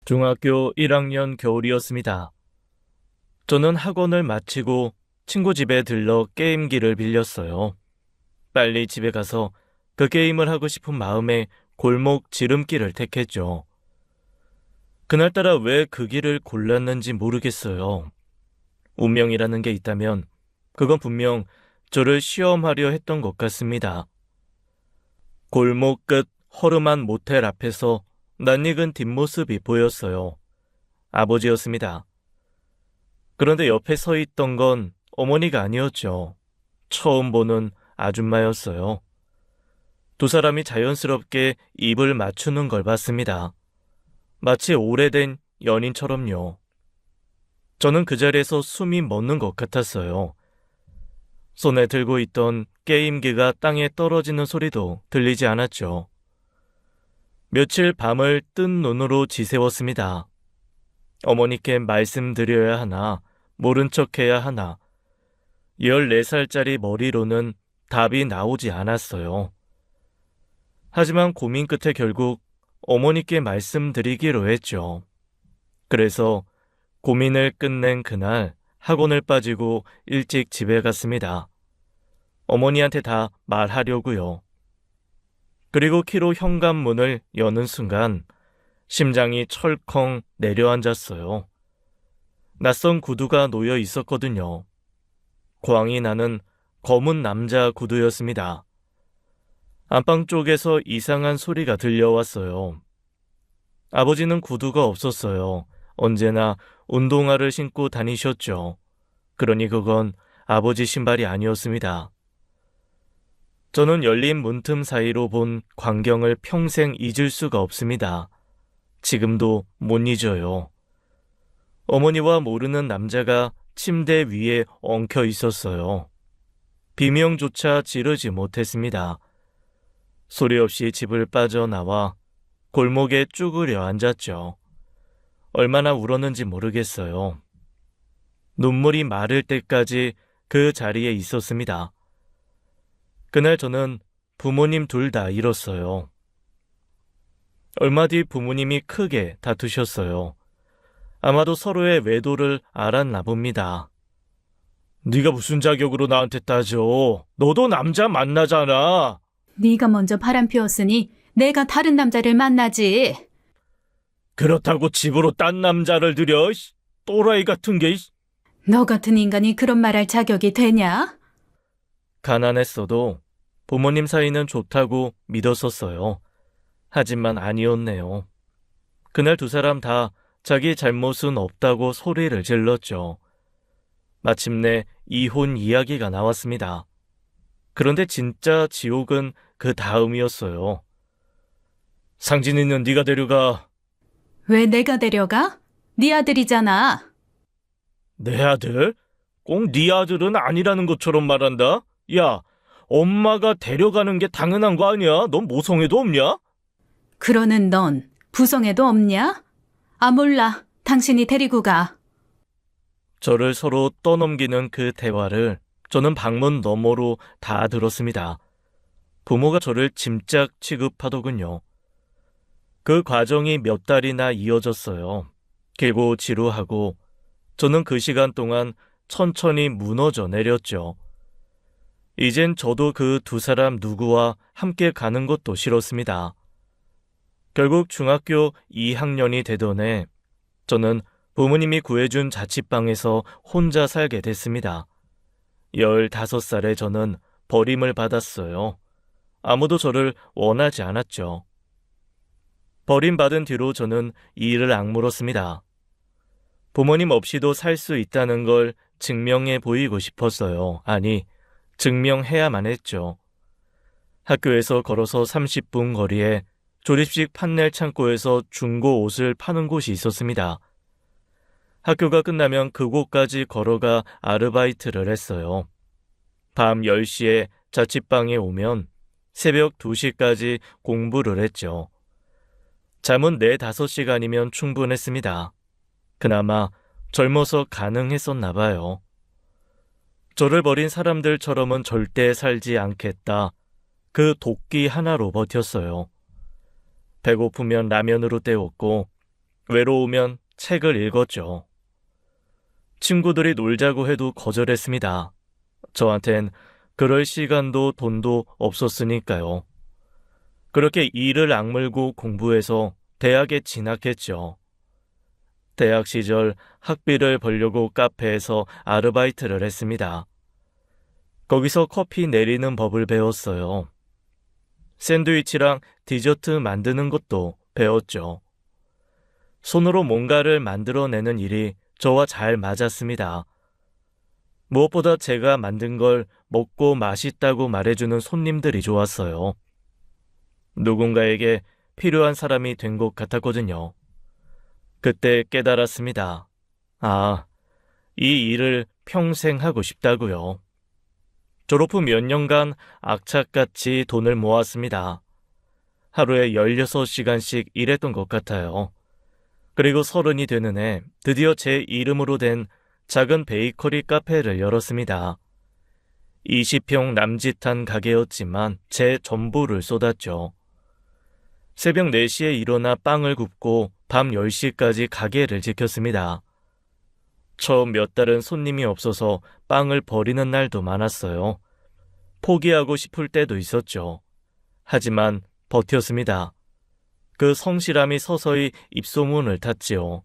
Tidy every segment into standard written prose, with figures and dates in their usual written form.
중학교 1학년 겨울이었습니다. 저는 학원을 마치고 친구 집에 들러 게임기를 빌렸어요. 빨리 집에 가서 그 게임을 하고 싶은 마음에 골목 지름길을 택했죠. 그날따라 왜 그 길을 골랐는지 모르겠어요. 운명이라는 게 있다면 그건 분명 저를 시험하려 했던 것 같습니다. 골목 끝 허름한 모텔 앞에서 낯익은 뒷모습이 보였어요. 아버지였습니다. 그런데 옆에 서 있던 건 어머니가 아니었죠. 처음 보는 아줌마였어요. 두 사람이 자연스럽게 입을 맞추는 걸 봤습니다. 마치 오래된 연인처럼요. 저는 그 자리에서 숨이 멎는 것 같았어요. 손에 들고 있던 게임기가 땅에 떨어지는 소리도 들리지 않았죠. 며칠 밤을 뜬 눈으로 지새웠습니다. 어머니께 말씀드려야 하나, 모른 척해야 하나. 14살짜리 머리로는 답이 나오지 않았어요. 하지만 고민 끝에 결국 어머니께 말씀드리기로 했죠. 그래서 고민을 끝낸 그날 학원을 빠지고 일찍 집에 갔습니다. 어머니한테 다 말하려고요. 그리고 키로 현관문을 여는 순간 심장이 철컹 내려앉았어요. 낯선 구두가 놓여 있었거든요. 광이 나는 검은 남자 구두였습니다. 안방 쪽에서 이상한 소리가 들려왔어요. 아버지는 구두가 없었어요. 언제나 운동화를 신고 다니셨죠. 그러니 그건 아버지 신발이 아니었습니다. 저는 열린 문틈 사이로 본 광경을 평생 잊을 수가 없습니다. 지금도 못 잊어요. 어머니와 모르는 남자가 침대 위에 엉켜 있었어요. 비명조차 지르지 못했습니다. 소리 없이 집을 빠져나와 골목에 쭈그려 앉았죠. 얼마나 울었는지 모르겠어요. 눈물이 마를 때까지 그 자리에 있었습니다. 그날 저는 부모님 둘 다 잃었어요. 얼마 뒤 부모님이 크게 다투셨어요. 아마도 서로의 외도를 알았나 봅니다. 네가 무슨 자격으로 나한테 따져? 너도 남자 만나잖아. 네가 먼저 바람 피웠으니 내가 다른 남자를 만나지. 그렇다고 집으로 딴 남자를 들여? 또라이 같은 게. 너 같은 인간이 그런 말할 자격이 되냐? 가난했어도 부모님 사이는 좋다고 믿었었어요. 하지만 아니었네요. 그날 두 사람 다 자기 잘못은 없다고 소리를 질렀죠. 마침내 이혼 이야기가 나왔습니다. 그런데 진짜 지옥은 그 다음이었어요. 상진이는 네가 데려가. 왜 내가 데려가? 네 아들이잖아. 내 아들? 꼭 네 아들은 아니라는 것처럼 말한다? 야, 엄마가 데려가는 게 당연한 거 아니야? 넌 모성애도 없냐? 그러는 넌 부성애도 없냐? 아, 몰라. 당신이 데리고 가. 저를 서로 떠넘기는 그 대화를 저는 방문 너머로 다 들었습니다. 부모가 저를 짐짝 취급하더군요. 그 과정이 몇 달이나 이어졌어요. 길고 지루하고 저는 그 시간 동안 천천히 무너져 내렸죠. 이젠 저도 그 두 사람 누구와 함께 가는 것도 싫었습니다. 결국 중학교 2학년이 되던 해 저는 부모님이 구해준 자취방에서 혼자 살게 됐습니다. 15살에 저는 버림을 받았어요. 아무도 저를 원하지 않았죠. 버림받은 뒤로 저는 이를 악물었습니다. 부모님 없이도 살 수 있다는 걸 증명해 보이고 싶었어요. 아니, 증명해야만 했죠. 학교에서 걸어서 30분 거리에 조립식 판넬 창고에서 중고 옷을 파는 곳이 있었습니다. 학교가 끝나면 그곳까지 걸어가 아르바이트를 했어요. 밤 10시에 자취방에 오면 새벽 2시까지 공부를 했죠. 잠은 4-5시간이면 충분했습니다. 그나마 젊어서 가능했었나 봐요. 저를 버린 사람들처럼은 절대 살지 않겠다. 그 도끼 하나로 버텼어요. 배고프면 라면으로 때웠고 외로우면 책을 읽었죠. 친구들이 놀자고 해도 거절했습니다. 저한텐 그럴 시간도 돈도 없었으니까요. 그렇게 이를 악물고 공부해서 대학에 진학했죠. 대학 시절 학비를 벌려고 카페에서 아르바이트를 했습니다. 거기서 커피 내리는 법을 배웠어요. 샌드위치랑 디저트 만드는 것도 배웠죠. 손으로 뭔가를 만들어내는 일이 저와 잘 맞았습니다. 무엇보다 제가 만든 걸 먹고 맛있다고 말해주는 손님들이 좋았어요. 누군가에게 필요한 사람이 된 것 같았거든요. 그때 깨달았습니다. 아, 이 일을 평생 하고 싶다고요. 졸업 후 몇 년간 악착같이 돈을 모았습니다. 하루에 16시간씩 일했던 것 같아요. 그리고 30이 되는 해 드디어 제 이름으로 된 작은 베이커리 카페를 열었습니다. 20평 남짓한 가게였지만 제 전부를 쏟았죠. 새벽 4시에 일어나 빵을 굽고 밤 10시까지 가게를 지켰습니다. 처음 몇 달은 손님이 없어서 빵을 버리는 날도 많았어요. 포기하고 싶을 때도 있었죠. 하지만 버텼습니다. 그 성실함이 서서히 입소문을 탔지요.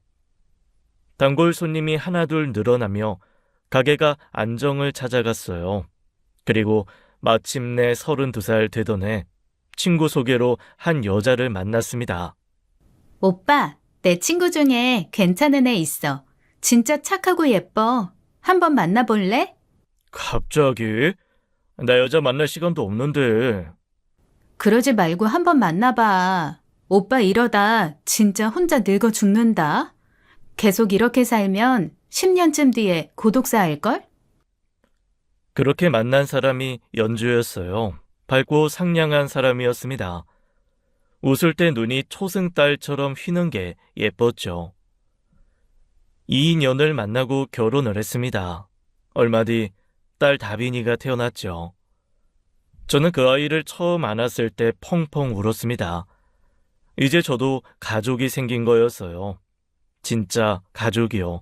단골 손님이 하나둘 늘어나며 가게가 안정을 찾아갔어요. 그리고 마침내 32살 되던 해 친구 소개로 한 여자를 만났습니다. 오빠, 내 친구 중에 괜찮은 애 있어. 진짜 착하고 예뻐. 한번 만나볼래? 갑자기? 나 여자 만날 시간도 없는데. 그러지 말고 한번 만나봐. 오빠 이러다 진짜 혼자 늙어 죽는다. 계속 이렇게 살면 10년쯤 뒤에 고독사 할걸? 그렇게 만난 사람이 연주였어요. 밝고 상냥한 사람이었습니다. 웃을 때 눈이 초승달처럼 휘는 게 예뻤죠. 2년을 만나고 결혼을 했습니다. 얼마 뒤 딸 다빈이가 태어났죠. 저는 그 아이를 처음 안았을 때 펑펑 울었습니다. 이제 저도 가족이 생긴 거였어요. 진짜 가족이요.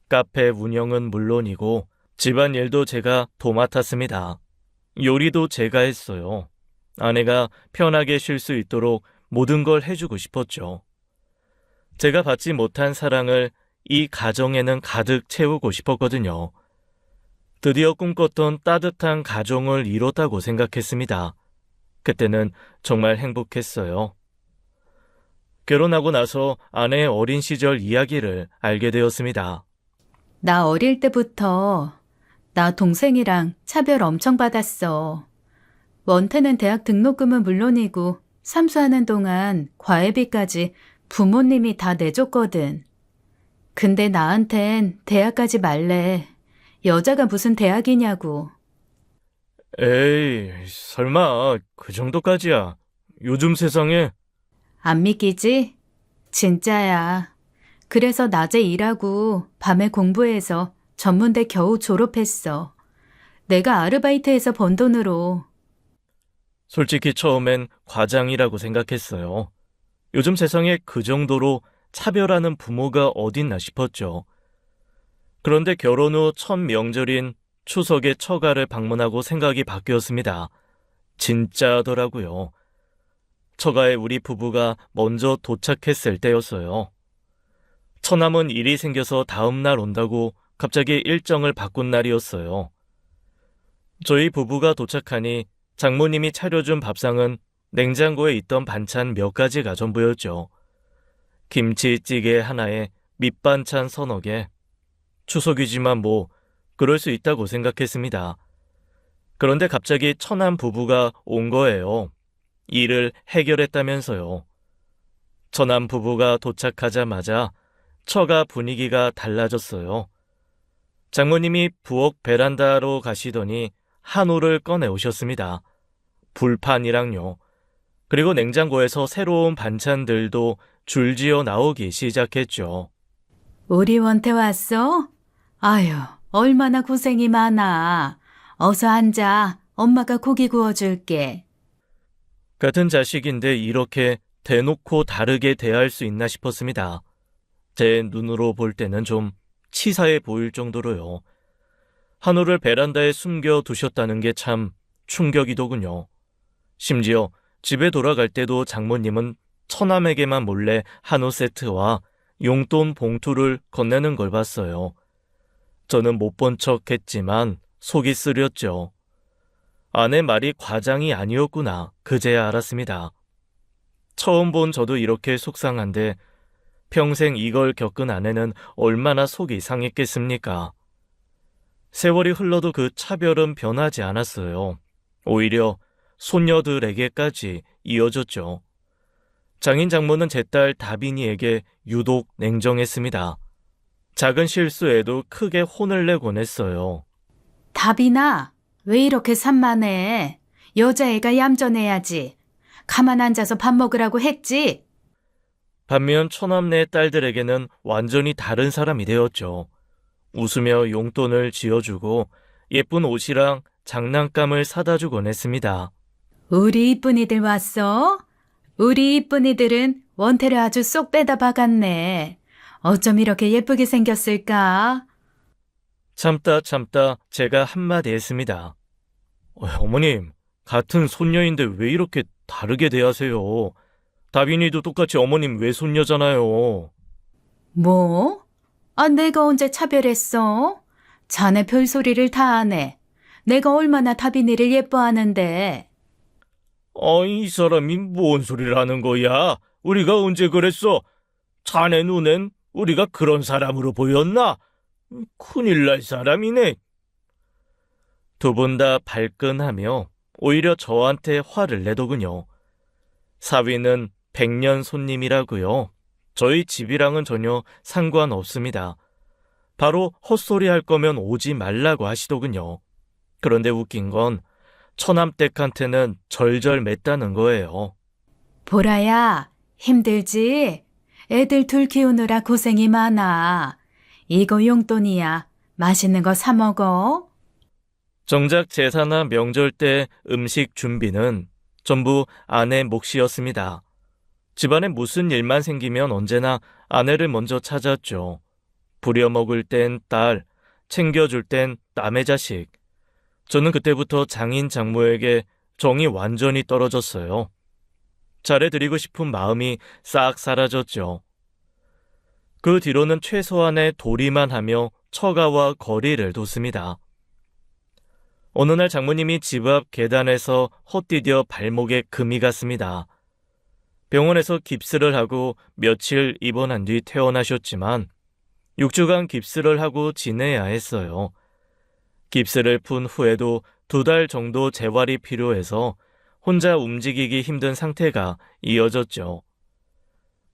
카페 운영은 물론이고 집안일도 제가 도맡았습니다. 요리도 제가 했어요. 아내가 편하게 쉴 수 있도록 모든 걸 해주고 싶었죠. 제가 받지 못한 사랑을 이 가정에는 가득 채우고 싶었거든요. 드디어 꿈꿨던 따뜻한 가정을 이뤘다고 생각했습니다. 그때는 정말 행복했어요. 결혼하고 나서 아내의 어린 시절 이야기를 알게 되었습니다. 나 어릴 때부터 나 동생이랑 차별 엄청 받았어. 원태는 대학 등록금은 물론이고 삼수하는 동안 과외비까지 부모님이 다 내줬거든. 근데 나한텐 대학 가지 말래. 여자가 무슨 대학이냐고. 에이, 설마 그 정도까지야. 요즘 세상에. 안 믿기지? 진짜야. 그래서 낮에 일하고 밤에 공부해서 전문대 겨우 졸업했어. 내가 아르바이트해서 번 돈으로. 솔직히 처음엔 과장이라고 생각했어요. 요즘 세상에 그 정도로 차별하는 부모가 어딨나 싶었죠. 그런데 결혼 후 첫 명절인 추석에 처가를 방문하고 생각이 바뀌었습니다. 진짜더라고요. 처가에 우리 부부가 먼저 도착했을 때였어요. 처남은 일이 생겨서 다음 날 온다고 갑자기 일정을 바꾼 날이었어요. 저희 부부가 도착하니 장모님이 차려준 밥상은 냉장고에 있던 반찬 몇 가지가 전부였죠. 김치찌개 하나에 밑반찬 서너 개. 추석이지만 뭐 그럴 수 있다고 생각했습니다. 그런데 갑자기 처남 부부가 온 거예요. 일을 해결했다면서요. 처남 부부가 도착하자마자 처가 분위기가 달라졌어요. 장모님이 부엌 베란다로 가시더니 한우를 꺼내 오셨습니다. 불판이랑요. 그리고 냉장고에서 새로운 반찬들도 줄지어 나오기 시작했죠. 우리 원태 왔어? 아유, 얼마나 고생이 많아. 어서 앉아. 엄마가 고기 구워줄게. 같은 자식인데 이렇게 대놓고 다르게 대할 수 있나 싶었습니다. 제 눈으로 볼 때는 좀 치사해 보일 정도로요. 한우를 베란다에 숨겨 두셨다는 게 참 충격이더군요. 심지어 집에 돌아갈 때도 장모님은 처남에게만 몰래 한우 세트와 용돈 봉투를 건네는 걸 봤어요. 저는 못 본 척 했지만 속이 쓰렸죠. 아내 말이 과장이 아니었구나 그제야 알았습니다. 처음 본 저도 이렇게 속상한데 평생 이걸 겪은 아내는 얼마나 속이 상했겠습니까? 세월이 흘러도 그 차별은 변하지 않았어요. 오히려 손녀들에게까지 이어졌죠. 장인 장모는 제 딸 다빈이에게 유독 냉정했습니다. 작은 실수에도 크게 혼을 내곤 했어요. 다빈아, 왜 이렇게 산만해? 여자애가 얌전해야지. 가만 앉아서 밥 먹으라고 했지? 반면 처남네 딸들에게는 완전히 다른 사람이 되었죠. 웃으며 용돈을 쥐어주고 예쁜 옷이랑 장난감을 사다 주곤 했습니다. 우리 이쁜이들 왔어? 우리 이쁜이들은 원태를 아주 쏙 빼다 박았네. 어쩜 이렇게 예쁘게 생겼을까? 참다 제가 한마디 했습니다. 어머님, 같은 손녀인데 왜 이렇게 다르게 대하세요? 다빈이도 똑같이 어머님 외손녀잖아요. 뭐? 아, 내가 언제 차별했어? 자네 별소리를 다 하네. 내가 얼마나 다빈이를 예뻐하는데. 이 사람이 뭔 소리를 하는 거야? 우리가 언제 그랬어? 자네 눈엔 우리가 그런 사람으로 보였나? 큰일 날 사람이네. 두 분 다 발끈하며 오히려 저한테 화를 내더군요. 사위는 백년 손님이라고요. 저희 집이랑은 전혀 상관없습니다. 바로 헛소리 할 거면 오지 말라고 하시더군요. 그런데 웃긴 건 처남댁한테는 절절맸다는 거예요. 보라야, 힘들지? 애들 둘 키우느라 고생이 많아. 이거 용돈이야. 맛있는 거 사 먹어. 정작 제사나 명절 때 음식 준비는 전부 아내 몫이었습니다. 집안에 무슨 일만 생기면 언제나 아내를 먼저 찾았죠. 부려먹을 땐 딸, 챙겨줄 땐 남의 자식. 저는 그때부터 장인 장모에게 정이 완전히 떨어졌어요. 잘해드리고 싶은 마음이 싹 사라졌죠. 그 뒤로는 최소한의 도리만 하며 처가와 거리를 뒀습니다. 어느 날 장모님이 집 앞 계단에서 헛디뎌 발목에 금이 갔습니다. 병원에서 깁스를 하고 며칠 입원한 뒤 퇴원하셨지만 6주간 깁스를 하고 지내야 했어요. 깁스를 푼 후에도 2달 정도 재활이 필요해서 혼자 움직이기 힘든 상태가 이어졌죠.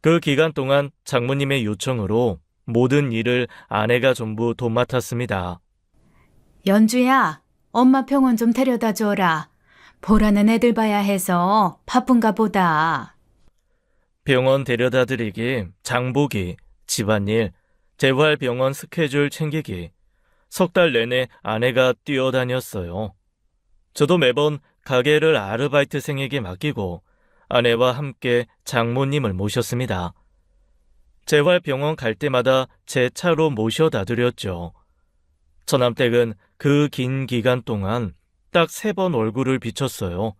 그 기간 동안 장모님의 요청으로 모든 일을 아내가 전부 도맡았습니다. 연주야, 엄마 병원 좀 데려다 줘라. 보라는 애들 봐야 해서 바쁜가 보다. 병원 데려다 드리기, 장보기, 집안일, 재활병원 스케줄 챙기기. 3달 내내 아내가 뛰어다녔어요. 저도 매번 가게를 아르바이트생에게 맡기고 아내와 함께 장모님을 모셨습니다. 재활병원 갈 때마다 제 차로 모셔다 드렸죠. 처남댁은 그 긴 기간 동안 딱 3번 얼굴을 비쳤어요.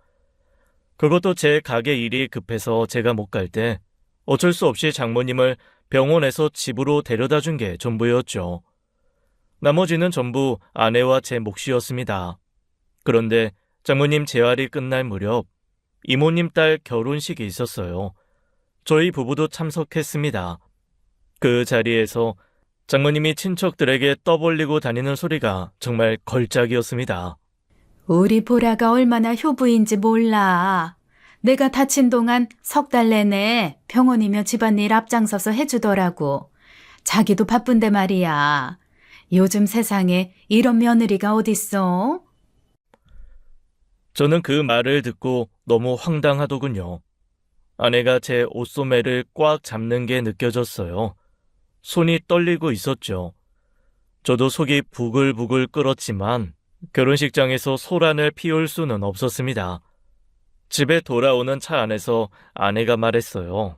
그것도 제 가게 일이 급해서 제가 못 갈 때 어쩔 수 없이 장모님을 병원에서 집으로 데려다 준 게 전부였죠. 나머지는 전부 아내와 제 몫이었습니다. 그런데 장모님 재활이 끝날 무렵 이모님 딸 결혼식이 있었어요. 저희 부부도 참석했습니다. 그 자리에서 장모님이 친척들에게 떠벌리고 다니는 소리가 정말 걸작이었습니다. 우리 보라가 얼마나 효부인지 몰라. 내가 다친 동안 3달 내내 병원이며 집안일 앞장서서 해주더라고. 자기도 바쁜데 말이야. 요즘 세상에 이런 며느리가 어딨어? 저는 그 말을 듣고 너무 황당하더군요. 아내가 제 옷소매를 꽉 잡는 게 느껴졌어요. 손이 떨리고 있었죠. 저도 속이 부글부글 끓었지만 결혼식장에서 소란을 피울 수는 없었습니다. 집에 돌아오는 차 안에서 아내가 말했어요.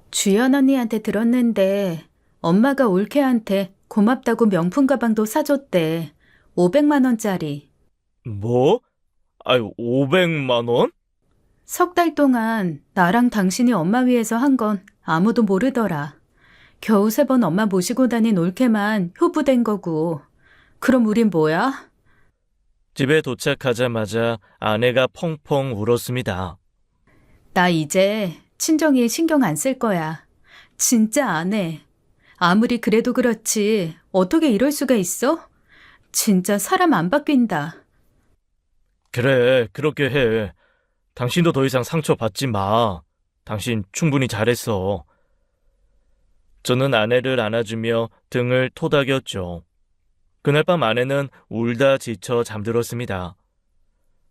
주연 언니한테 들었는데 엄마가 올케한테 고맙다고 명품 가방도 사줬대. 500만 원짜리. 뭐? 아유, 500만 원? 석 달 동안 나랑 당신이 엄마 위해서 한 건 아무도 모르더라. 겨우 3번 엄마 모시고 다닌 올케만 효부된 거고. 그럼 우린 뭐야? 집에 도착하자마자 아내가 펑펑 울었습니다. 나 이제 친정이 신경 안 쓸 거야. 진짜 안 해. 아무리 그래도 그렇지 어떻게 이럴 수가 있어? 진짜 사람 안 바뀐다. 그래, 그렇게 해. 당신도 더 이상 상처받지 마. 당신 충분히 잘했어. 저는 아내를 안아주며 등을 토닥였죠. 그날 밤 아내는 울다 지쳐 잠들었습니다.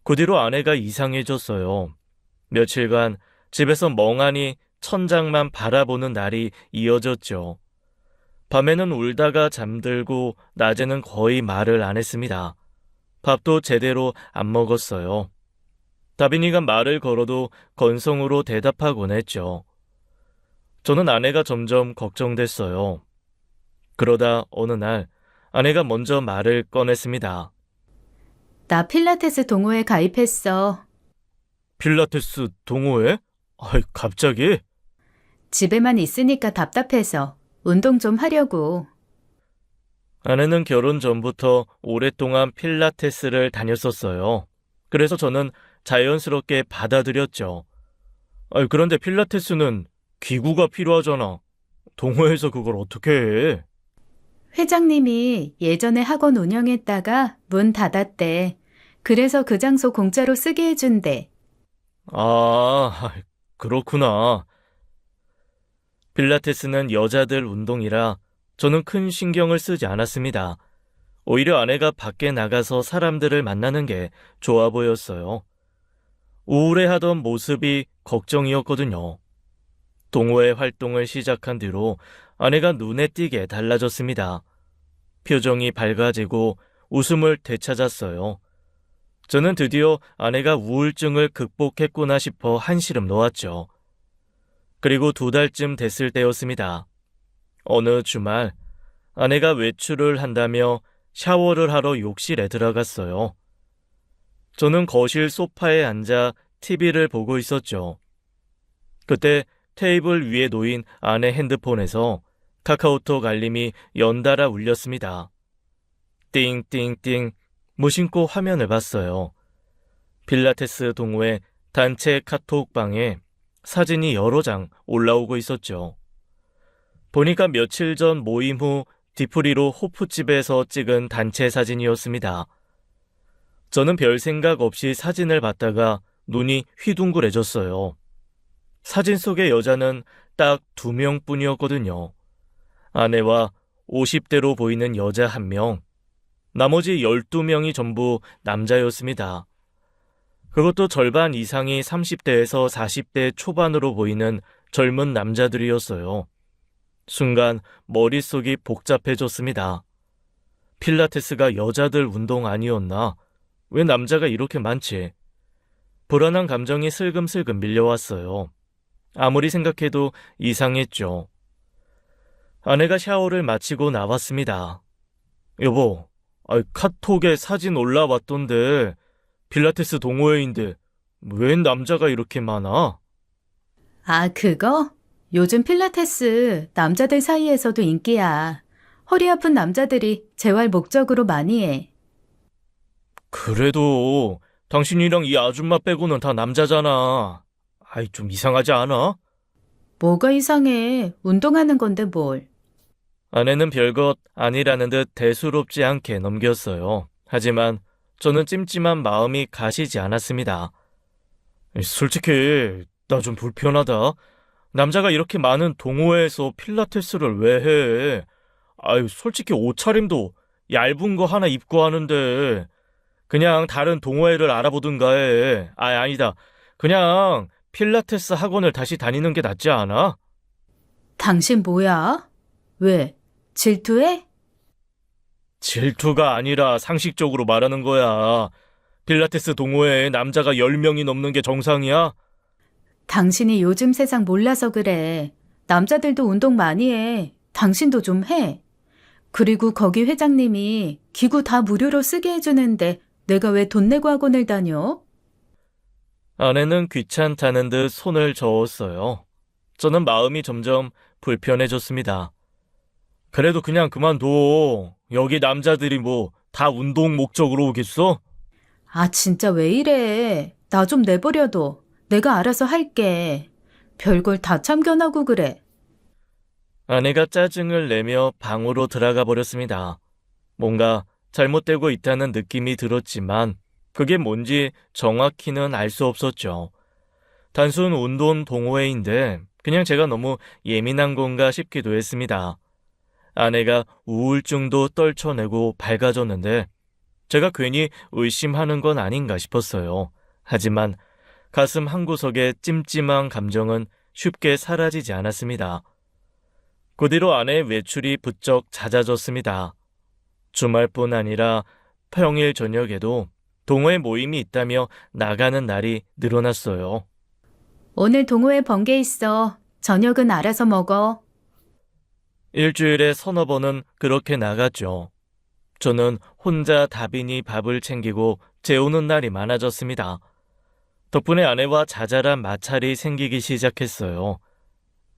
그 뒤로 아내가 이상해졌어요. 며칠간 집에서 멍하니 천장만 바라보는 날이 이어졌죠. 밤에는 울다가 잠들고 낮에는 거의 말을 안 했습니다. 밥도 제대로 안 먹었어요. 다빈이가 말을 걸어도 건성으로 대답하곤 했죠. 저는 아내가 점점 걱정됐어요. 그러다 어느 날 아내가 먼저 말을 꺼냈습니다. 나 필라테스 동호회 가입했어. 필라테스 동호회? 아이, 갑자기? 집에만 있으니까 답답해서 운동 좀 하려고. 아내는 결혼 전부터 오랫동안 필라테스를 다녔었어요. 그래서 저는 자연스럽게 받아들였죠. 그런데 필라테스는 기구가 필요하잖아. 동호회에서 그걸 어떻게 해? 회장님이 예전에 학원 운영했다가 문 닫았대. 그래서 그 장소 공짜로 쓰게 해준대. 아, 그렇구나. 필라테스는 여자들 운동이라 저는 큰 신경을 쓰지 않았습니다. 오히려 아내가 밖에 나가서 사람들을 만나는 게 좋아 보였어요. 우울해하던 모습이 걱정이었거든요. 동호회 활동을 시작한 뒤로 아내가 눈에 띄게 달라졌습니다. 표정이 밝아지고 웃음을 되찾았어요. 저는 드디어 아내가 우울증을 극복했구나 싶어 한시름 놓았죠. 그리고 2달쯤 됐을 때였습니다. 어느 주말 아내가 외출을 한다며 샤워를 하러 욕실에 들어갔어요. 저는 거실 소파에 앉아 TV를 보고 있었죠. 그때 테이블 위에 놓인 아내 핸드폰에서 카카오톡 알림이 연달아 울렸습니다. 띵띵띵 무심코 화면을 봤어요. 필라테스 동호회 단체 카톡방에 사진이 여러 장 올라오고 있었죠. 보니까 며칠 전 모임 후 뒤풀이로 호프집에서 찍은 단체 사진이었습니다. 저는 별 생각 없이 사진을 봤다가 눈이 휘둥그레졌어요. 사진 속의 여자는 딱 2명뿐이었거든요. 아내와 50대로 보이는 여자 1명, 나머지 12명이 전부 남자였습니다. 그것도 절반 이상이 30대에서 40대 초반으로 보이는 젊은 남자들이었어요. 순간 머릿속이 복잡해졌습니다. 필라테스가 여자들 운동 아니었나? 왜 남자가 이렇게 많지? 불안한 감정이 슬금슬금 밀려왔어요. 아무리 생각해도 이상했죠. 아내가 샤워를 마치고 나왔습니다. 여보, 카톡에 사진 올라왔던데 필라테스 동호회인데 웬 남자가 이렇게 많아? 아, 그거? 요즘 필라테스 남자들 사이에서도 인기야. 허리 아픈 남자들이 재활 목적으로 많이 해. 그래도 당신이랑 이 아줌마 빼고는 다 남자잖아. 좀 이상하지 않아? 뭐가 이상해. 운동하는 건데 뭘. 아내는 별것 아니라는 듯 대수롭지 않게 넘겼어요. 하지만 저는 찜찜한 마음이 가시지 않았습니다. 솔직히 나 좀 불편하다. 남자가 이렇게 많은 동호회에서 필라테스를 왜 해? 솔직히 옷차림도 얇은 거 하나 입고 하는데 그냥 다른 동호회를 알아보든가 해. 아니다. 그냥 필라테스 학원을 다시 다니는 게 낫지 않아? 당신 뭐야? 왜? 질투해? 질투가 아니라 상식적으로 말하는 거야. 필라테스 동호회에 남자가 10명이 넘는 게 정상이야? 당신이 요즘 세상 몰라서 그래. 남자들도 운동 많이 해. 당신도 좀 해. 그리고 거기 회장님이 기구 다 무료로 쓰게 해주는데 내가 왜 돈 내고 학원을 다녀? 아내는 귀찮다는 듯 손을 저었어요. 저는 마음이 점점 불편해졌습니다. 그래도 그냥 그만둬. 여기 남자들이 뭐 다 운동 목적으로 오겠어? 아, 진짜 왜 이래. 나 좀 내버려둬. 내가 알아서 할게. 별걸 다 참견하고 그래. 아내가 짜증을 내며 방으로 들어가 버렸습니다. 뭔가 잘못되고 있다는 느낌이 들었지만 그게 뭔지 정확히는 알 수 없었죠. 단순 운동 동호회인데 그냥 제가 너무 예민한 건가 싶기도 했습니다. 아내가 우울증도 떨쳐내고 밝아졌는데 제가 괜히 의심하는 건 아닌가 싶었어요. 하지만 가슴 한구석의 찜찜한 감정은 쉽게 사라지지 않았습니다. 그 뒤로 아내의 외출이 부쩍 잦아졌습니다. 주말뿐 아니라 평일 저녁에도 동호회 모임이 있다며 나가는 날이 늘어났어요. 오늘 동호회 번개 있어. 저녁은 알아서 먹어. 일주일에 서너 번은 그렇게 나갔죠. 저는 혼자 다빈이 밥을 챙기고 재우는 날이 많아졌습니다. 덕분에 아내와 자잘한 마찰이 생기기 시작했어요.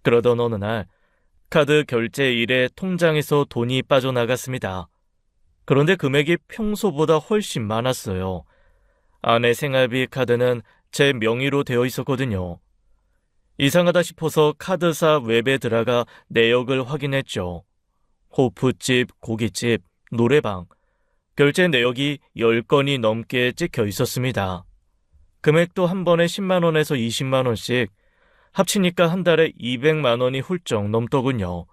그러던 어느 날 카드 결제 일에 통장에서 돈이 빠져나갔습니다. 그런데 금액이 평소보다 훨씬 많았어요. 아내 생활비 카드는 제 명의로 되어 있었거든요. 이상하다 싶어서 카드사 웹에 들어가 내역을 확인했죠. 호프집, 고깃집, 노래방, 결제 내역이 10건이 넘게 찍혀 있었습니다. 금액도 한 번에 10만 원에서 20만 원씩, 합치니까 한 달에 200만 원이 훌쩍 넘더군요.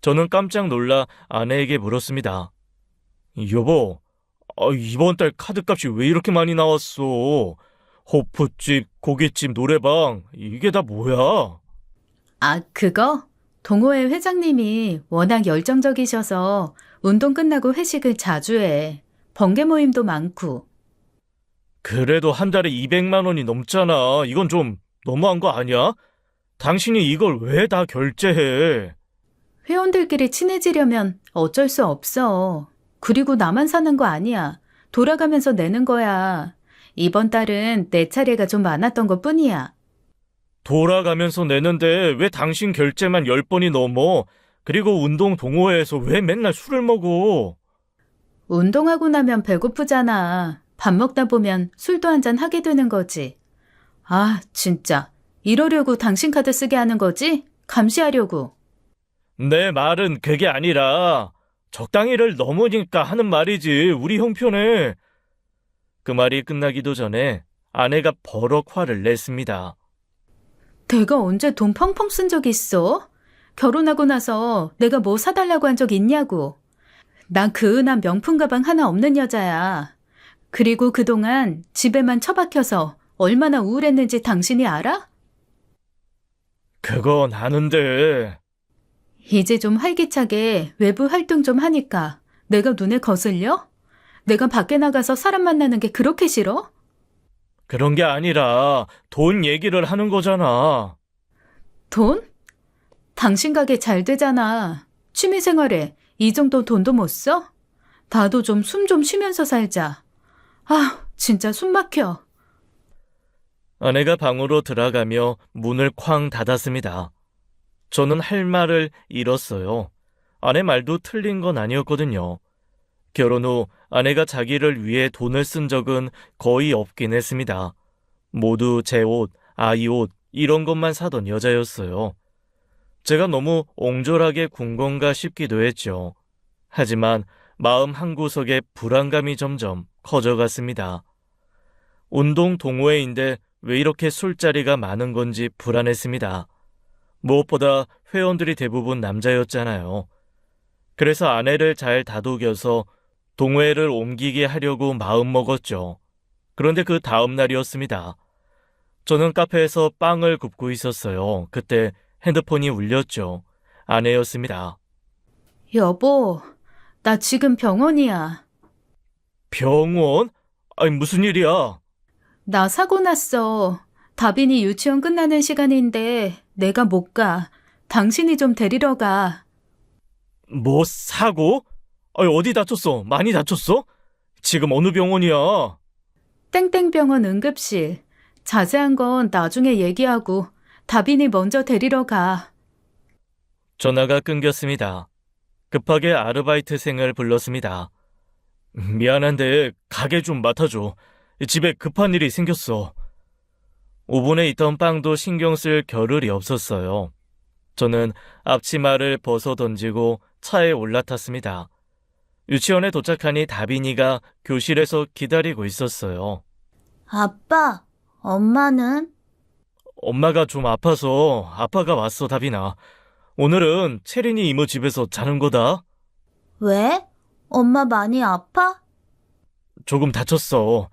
저는 깜짝 놀라 아내에게 물었습니다. 여보, 이번 달 카드값이 왜 이렇게 많이 나왔어? 호프집, 고깃집, 노래방, 이게 다 뭐야? 아, 그거? 동호회 회장님이 워낙 열정적이셔서 운동 끝나고 회식을 자주 해. 번개 모임도 많고. 그래도 한 달에 200만 원이 넘잖아. 이건 좀 너무한 거 아니야? 당신이 이걸 왜 다 결제해? 회원들끼리 친해지려면 어쩔 수 없어. 그리고 나만 사는 거 아니야. 돌아가면서 내는 거야. 이번 달은 내 차례가 좀 많았던 것 뿐이야. 돌아가면서 내는데 왜 당신 결제만 10번이 넘어? 그리고 운동 동호회에서 왜 맨날 술을 먹어? 운동하고 나면 배고프잖아. 밥 먹다 보면 술도 한잔 하게 되는 거지. 아, 진짜. 이러려고 당신 카드 쓰게 하는 거지? 감시하려고. 내 말은 그게 아니라 적당히를 넘으니까 하는 말이지. 우리 형편에. 그 말이 끝나기도 전에 아내가 버럭 화를 냈습니다. 내가 언제 돈 펑펑 쓴 적 있어? 결혼하고 나서 내가 뭐 사달라고 한 적 있냐고. 난 그 은한 명품 가방 하나 없는 여자야. 그리고 그동안 집에만 처박혀서 얼마나 우울했는지 당신이 알아? 그건 아는데. 이제 좀 활기차게 외부 활동 좀 하니까 내가 눈에 거슬려? 내가 밖에 나가서 사람 만나는 게 그렇게 싫어? 그런 게 아니라 돈 얘기를 하는 거잖아. 돈? 당신 가게 잘 되잖아. 취미생활에 이 정도 돈도 못 써? 나도 좀 숨 좀 쉬면서 살자. 아, 진짜 숨 막혀. 아내가 방으로 들어가며 문을 쾅 닫았습니다. 저는 할 말을 잃었어요. 아내 말도 틀린 건 아니었거든요. 결혼 후 아내가 자기를 위해 돈을 쓴 적은 거의 없긴 했습니다. 모두 제 옷, 아이 옷, 이런 것만 사던 여자였어요. 제가 너무 옹졸하게 군 건가 싶기도 했죠. 하지만 마음 한구석에 불안감이 점점 커져갔습니다. 운동 동호회인데 왜 이렇게 술자리가 많은 건지 불안했습니다. 무엇보다 회원들이 대부분 남자였잖아요. 그래서 아내를 잘 다독여서 동호회를 옮기게 하려고 마음먹었죠. 그런데 그 다음 날이었습니다. 저는 카페에서 빵을 굽고 있었어요. 그때 핸드폰이 울렸죠. 아내였습니다. 여보, 나 지금 병원이야. 병원? 아니, 무슨 일이야? 나 사고 났어. 다빈이 유치원 끝나는 시간인데 내가 못 가. 당신이 좀 데리러 가. 뭐, 사고? 아니, 어디 다쳤어? 많이 다쳤어? 지금 어느 병원이야? 땡땡병원 응급실. 자세한 건 나중에 얘기하고 다빈이 먼저 데리러 가. 전화가 끊겼습니다. 급하게 아르바이트생을 불렀습니다. 미안한데 가게 좀 맡아줘. 집에 급한 일이 생겼어. 오븐에 있던 빵도 신경 쓸 겨를이 없었어요. 저는 앞치마를 벗어 던지고 차에 올라탔습니다. 유치원에 도착하니 다빈이가 교실에서 기다리고 있었어요. 아빠, 엄마는? 엄마가 좀 아파서 아빠가 왔어, 다빈아. 오늘은 채린이 이모 집에서 자는 거다. 왜? 엄마 많이 아파? 조금 다쳤어.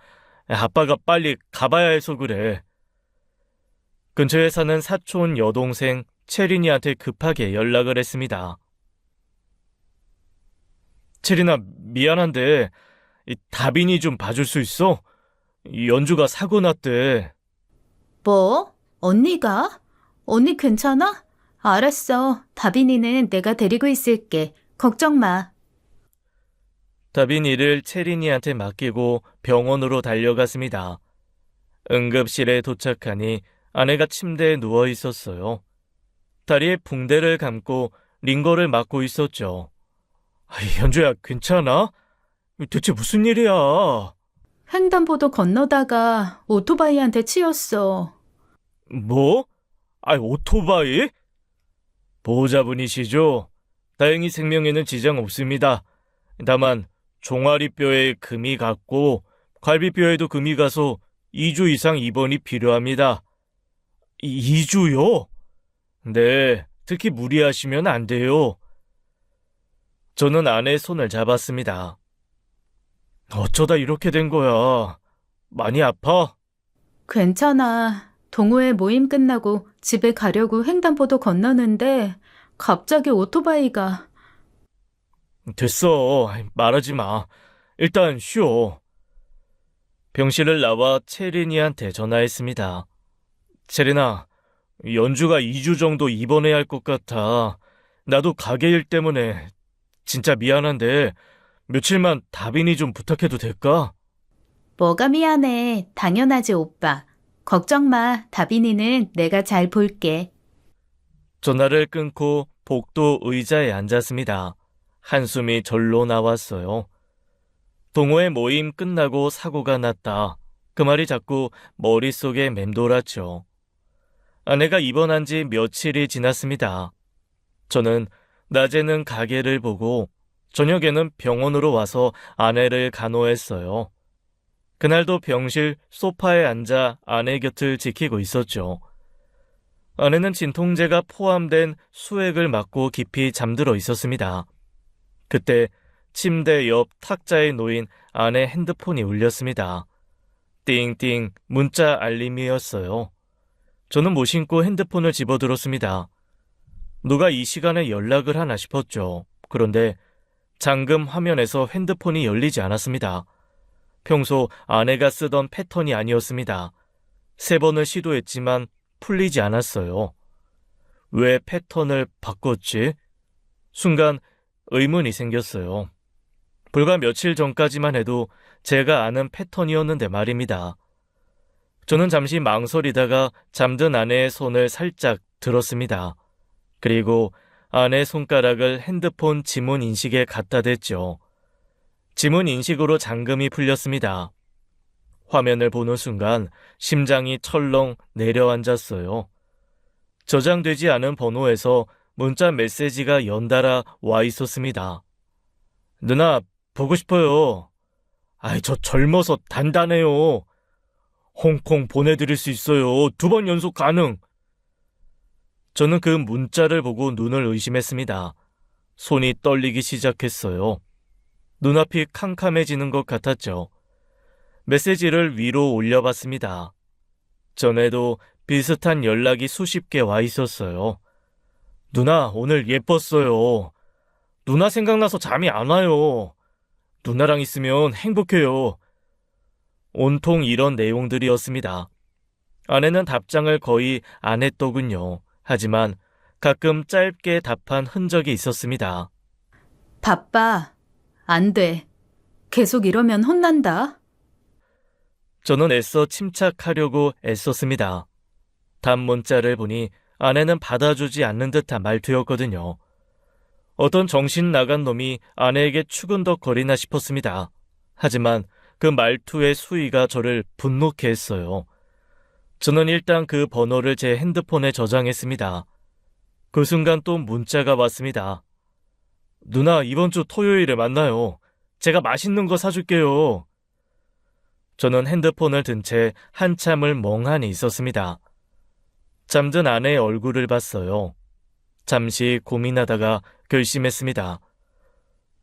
아빠가 빨리 가봐야 해서 그래. 근처에 사는 사촌 여동생 채린이한테 급하게 연락을 했습니다. 채린아, 미안한데 다빈이 좀 봐줄 수 있어? 연주가 사고 났대. 뭐? 언니가? 언니 괜찮아? 알았어. 다빈이는 내가 데리고 있을게. 걱정 마. 다빈이를 채린이한테 맡기고 병원으로 달려갔습니다. 응급실에 도착하니 아내가 침대에 누워 있었어요. 다리에 붕대를 감고 링거를 맞고 있었죠. 현주야, 괜찮아? 대체 무슨 일이야? 횡단보도 건너다가 오토바이한테 치였어. 뭐? 오토바이? 보호자분이시죠? 다행히 생명에는 지장 없습니다. 다만 종아리뼈에 금이 갔고 갈비뼈에도 금이 가서 2주 이상 입원이 필요합니다. 2주요? 네, 특히 무리하시면 안 돼요. 저는 아내의 손을 잡았습니다. 어쩌다 이렇게 된 거야? 많이 아파? 괜찮아. 동호회 모임 끝나고 집에 가려고 횡단보도 건너는데 갑자기 오토바이가. 됐어. 말하지 마. 일단 쉬어. 병실을 나와 채린이한테 전화했습니다. 채린아, 연주가 2주 정도 입원해야 할 것 같아. 나도 가게 일 때문에 진짜 미안한데 며칠만 다빈이 좀 부탁해도 될까? 뭐가 미안해. 당연하지, 오빠. 걱정 마. 다빈이는 내가 잘 볼게. 전화를 끊고 복도 의자에 앉았습니다. 한숨이 절로 나왔어요. 동호회 모임 끝나고 사고가 났다. 그 말이 자꾸 머릿속에 맴돌았죠. 아내가 입원한 지 며칠이 지났습니다. 저는 낮에는 가게를 보고 저녁에는 병원으로 와서 아내를 간호했어요. 그날도 병실 소파에 앉아 아내 곁을 지키고 있었죠. 아내는 진통제가 포함된 수액을 맞고 깊이 잠들어 있었습니다. 그때 침대 옆 탁자에 놓인 아내 핸드폰이 울렸습니다. 띵띵 문자 알림이었어요. 저는 무심코 핸드폰을 집어들었습니다. 누가 이 시간에 연락을 하나 싶었죠. 그런데 잠금 화면에서 핸드폰이 열리지 않았습니다. 평소 아내가 쓰던 패턴이 아니었습니다. 3번을 시도했지만 풀리지 않았어요. 왜 패턴을 바꿨지? 순간 의문이 생겼어요. 불과 며칠 전까지만 해도 제가 아는 패턴이었는데 말입니다. 저는 잠시 망설이다가 잠든 아내의 손을 살짝 들었습니다. 그리고 아내 손가락을 핸드폰 지문 인식에 갖다 댔죠. 지문 인식으로 잠금이 풀렸습니다. 화면을 보는 순간 심장이 철렁 내려앉았어요. 저장되지 않은 번호에서 문자 메시지가 연달아 와 있었습니다. 누나, 보고 싶어요. 저 젊어서 단단해요. 홍콩 보내드릴 수 있어요. 2번 연속 가능. 저는 그 문자를 보고 눈을 의심했습니다. 손이 떨리기 시작했어요. 눈앞이 캄캄해지는 것 같았죠. 메시지를 위로 올려봤습니다. 전에도 비슷한 연락이 수십 개 와 있었어요. 누나, 오늘 예뻤어요. 누나 생각나서 잠이 안 와요. 누나랑 있으면 행복해요. 온통 이런 내용들이었습니다. 아내는 답장을 거의 안 했더군요. 하지만 가끔 짧게 답한 흔적이 있었습니다. 바빠. 안 돼. 계속 이러면 혼난다. 저는 애써 침착하려고 애썼습니다. 답 문자를 보니 아내는 받아주지 않는 듯한 말투였거든요. 어떤 정신 나간 놈이 아내에게 추근덕거리나 싶었습니다. 하지만 그 말투의 수위가 저를 분노케 했어요. 저는 일단 그 번호를 제 핸드폰에 저장했습니다. 그 순간 또 문자가 왔습니다. 누나, 이번 주 토요일에 만나요. 제가 맛있는 거 사줄게요. 저는 핸드폰을 든 채 한참을 멍하니 있었습니다. 잠든 아내의 얼굴을 봤어요. 잠시 고민하다가 결심했습니다.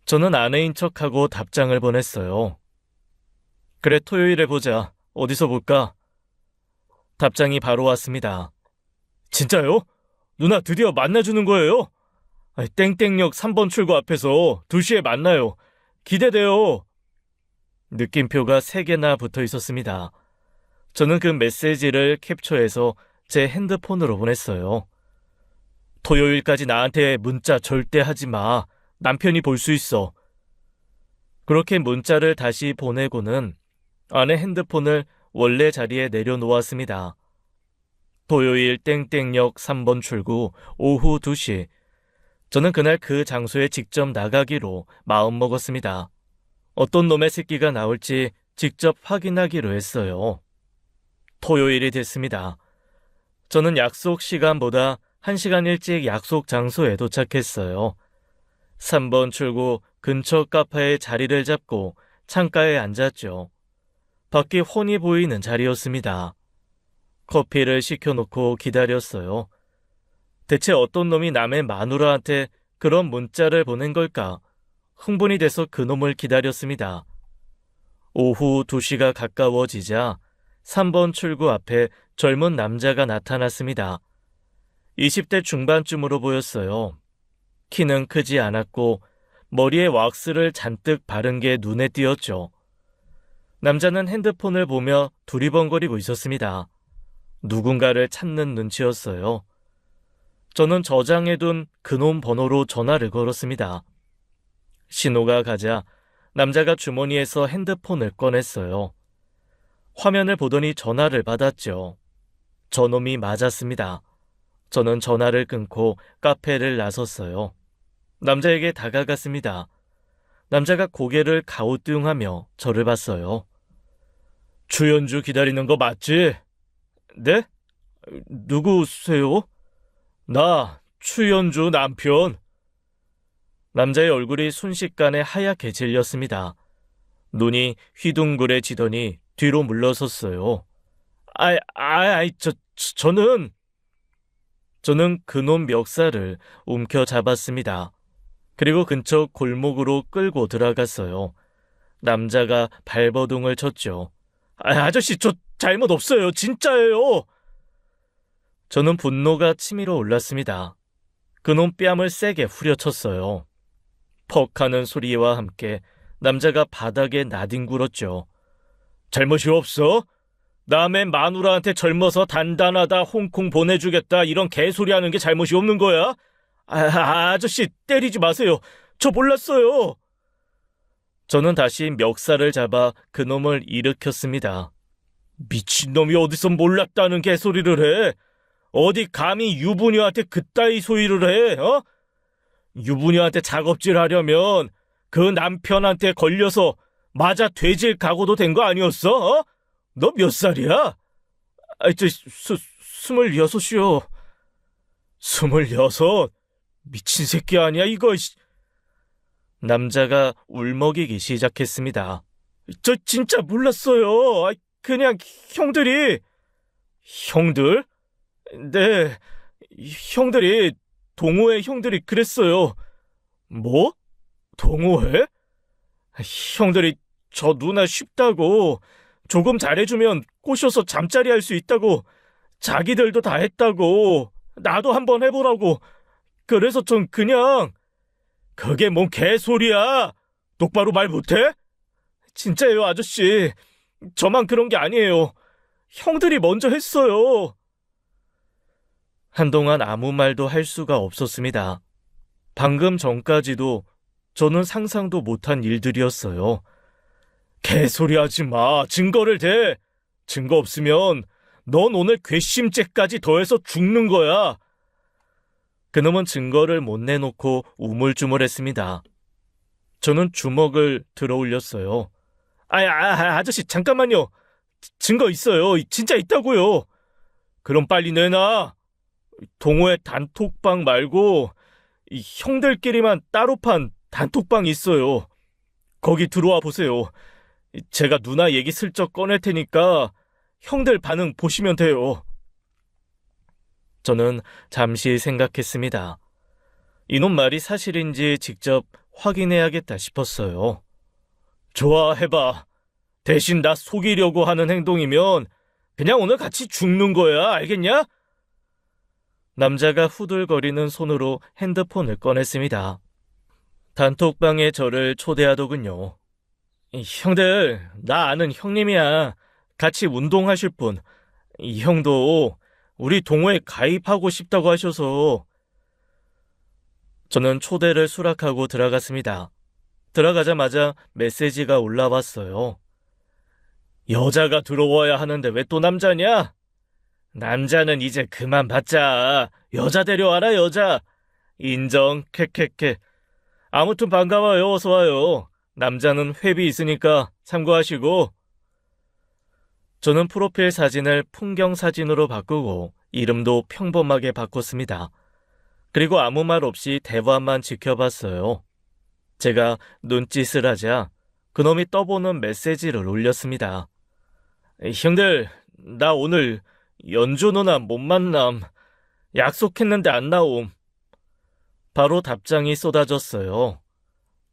저는 아내인 척하고 답장을 보냈어요. 그래, 토요일에 보자. 어디서 볼까? 답장이 바로 왔습니다. 진짜요? 누나 드디어 만나주는 거예요? 땡땡역 3번 출구 앞에서 2시에 만나요. 기대돼요. 느낌표가 3개나 붙어 있었습니다. 저는 그 메시지를 캡처해서 제 핸드폰으로 보냈어요. 토요일까지 나한테 문자 절대 하지 마. 남편이 볼 수 있어. 그렇게 문자를 다시 보내고는 아내 핸드폰을 원래 자리에 내려놓았습니다. 토요일 땡땡역 3번 출구 오후 2시. 저는 그날 그 장소에 직접 나가기로 마음먹었습니다. 어떤 놈의 새끼가 나올지 직접 확인하기로 했어요. 토요일이 됐습니다. 저는 약속 시간보다 1시간 일찍 약속 장소에 도착했어요. 3번 출구 근처 카페에 자리를 잡고 창가에 앉았죠. 밖이 훤히 보이는 자리였습니다. 커피를 시켜놓고 기다렸어요. 대체 어떤 놈이 남의 마누라한테 그런 문자를 보낸 걸까? 흥분이 돼서 그놈을 기다렸습니다. 오후 2시가 가까워지자 3번 출구 앞에 젊은 남자가 나타났습니다. 20대 중반쯤으로 보였어요. 키는 크지 않았고 머리에 왁스를 잔뜩 바른 게 눈에 띄었죠. 남자는 핸드폰을 보며 두리번거리고 있었습니다. 누군가를 찾는 눈치였어요. 저는 저장해둔 그놈 번호로 전화를 걸었습니다. 신호가 가자 남자가 주머니에서 핸드폰을 꺼냈어요. 화면을 보더니 전화를 받았죠. 저놈이 맞았습니다. 저는 전화를 끊고 카페를 나섰어요. 남자에게 다가갔습니다. 남자가 고개를 가우뚱하며 저를 봤어요. 추연주 기다리는 거 맞지? 네? 누구세요? 나 추연주 남편. 남자의 얼굴이 순식간에 하얗게 질렸습니다. 눈이 휘둥그레지더니 뒤로 물러섰어요. 저는 그놈 멱살을 움켜잡았습니다. 그리고 근처 골목으로 끌고 들어갔어요. 남자가 발버둥을 쳤죠. 아저씨, 저 잘못 없어요. 진짜예요. 저는 분노가 치밀어 올랐습니다. 그놈 뺨을 세게 후려쳤어요. 퍽 하는 소리와 함께 남자가 바닥에 나뒹굴었죠. 잘못이 없어? 남의 마누라한테 젊어서 단단하다, 홍콩 보내주겠다 이런 개소리 하는 게 잘못이 없는 거야? 아저씨 때리지 마세요. 저 몰랐어요. 저는 다시 멱살을 잡아 그놈을 일으켰습니다. 미친놈이 어디서 몰랐다는 개소리를 해? 어디 감히 유부녀한테 그따위 소리를 해? 어? 유부녀한테 작업질 하려면 그 남편한테 걸려서 맞아 돼질 각오도 된 거 아니었어? 어? 너 몇 살이야? 26이요. 26? 미친 새끼 아니야 이거. 남자가 울먹이기 시작했습니다. 저 진짜 몰랐어요. 그냥 형들이. 형들? 네, 형들이, 동호회 형들이 그랬어요. 뭐? 동호회? 형들이 저 누나 쉽다고, 조금 잘해주면 꼬셔서 잠자리 할 수 있다고, 자기들도 다 했다고, 나도 한번 해보라고. 그래서 전 그냥. 그게 뭔 개소리야? 똑바로 말 못해? 진짜예요, 아저씨. 저만 그런 게 아니에요. 형들이 먼저 했어요. 한동안 아무 말도 할 수가 없었습니다. 방금 전까지도 저는 상상도 못한 일들이었어요. 개소리 하지 마. 증거를 대. 증거 없으면 넌 오늘 괘씸죄까지 더해서 죽는 거야. 그놈은 증거를 못 내놓고 우물쭈물했습니다. 저는 주먹을 들어 올렸어요. 아저씨 잠깐만요. 증거 있어요. 진짜 있다고요. 그럼 빨리 내놔. 동호회 단톡방 말고 이 형들끼리만 따로 판 단톡방 있어요. 거기 들어와 보세요. 제가 누나 얘기 슬쩍 꺼낼 테니까 형들 반응 보시면 돼요. 저는 잠시 생각했습니다. 이놈 말이 사실인지 직접 확인해야겠다 싶었어요. 좋아, 해봐. 대신 나 속이려고 하는 행동이면 그냥 오늘 같이 죽는 거야. 알겠냐? 남자가 후들거리는 손으로 핸드폰을 꺼냈습니다. 단톡방에 저를 초대하더군요. 형들, 나 아는 형님이야. 같이 운동하실 분. 이 형도 우리 동호회 가입하고 싶다고 하셔서. 저는 초대를 수락하고 들어갔습니다. 들어가자마자 메시지가 올라왔어요. 여자가 들어와야 하는데 왜 또 남자냐? 남자는 이제 그만 받자. 여자 데려와라, 여자. 인정, 캐캐캐. 아무튼 반가워요. 어서 와요. 남자는 회비 있으니까 참고하시고. 저는 프로필 사진을 풍경 사진으로 바꾸고 이름도 평범하게 바꿨습니다. 그리고 아무 말 없이 대화만 지켜봤어요. 제가 눈짓을 하자 그놈이 떠보는 메시지를 올렸습니다. 형들, 나 오늘 연주 누나 못 만남. 약속했는데 안 나옴. 바로 답장이 쏟아졌어요.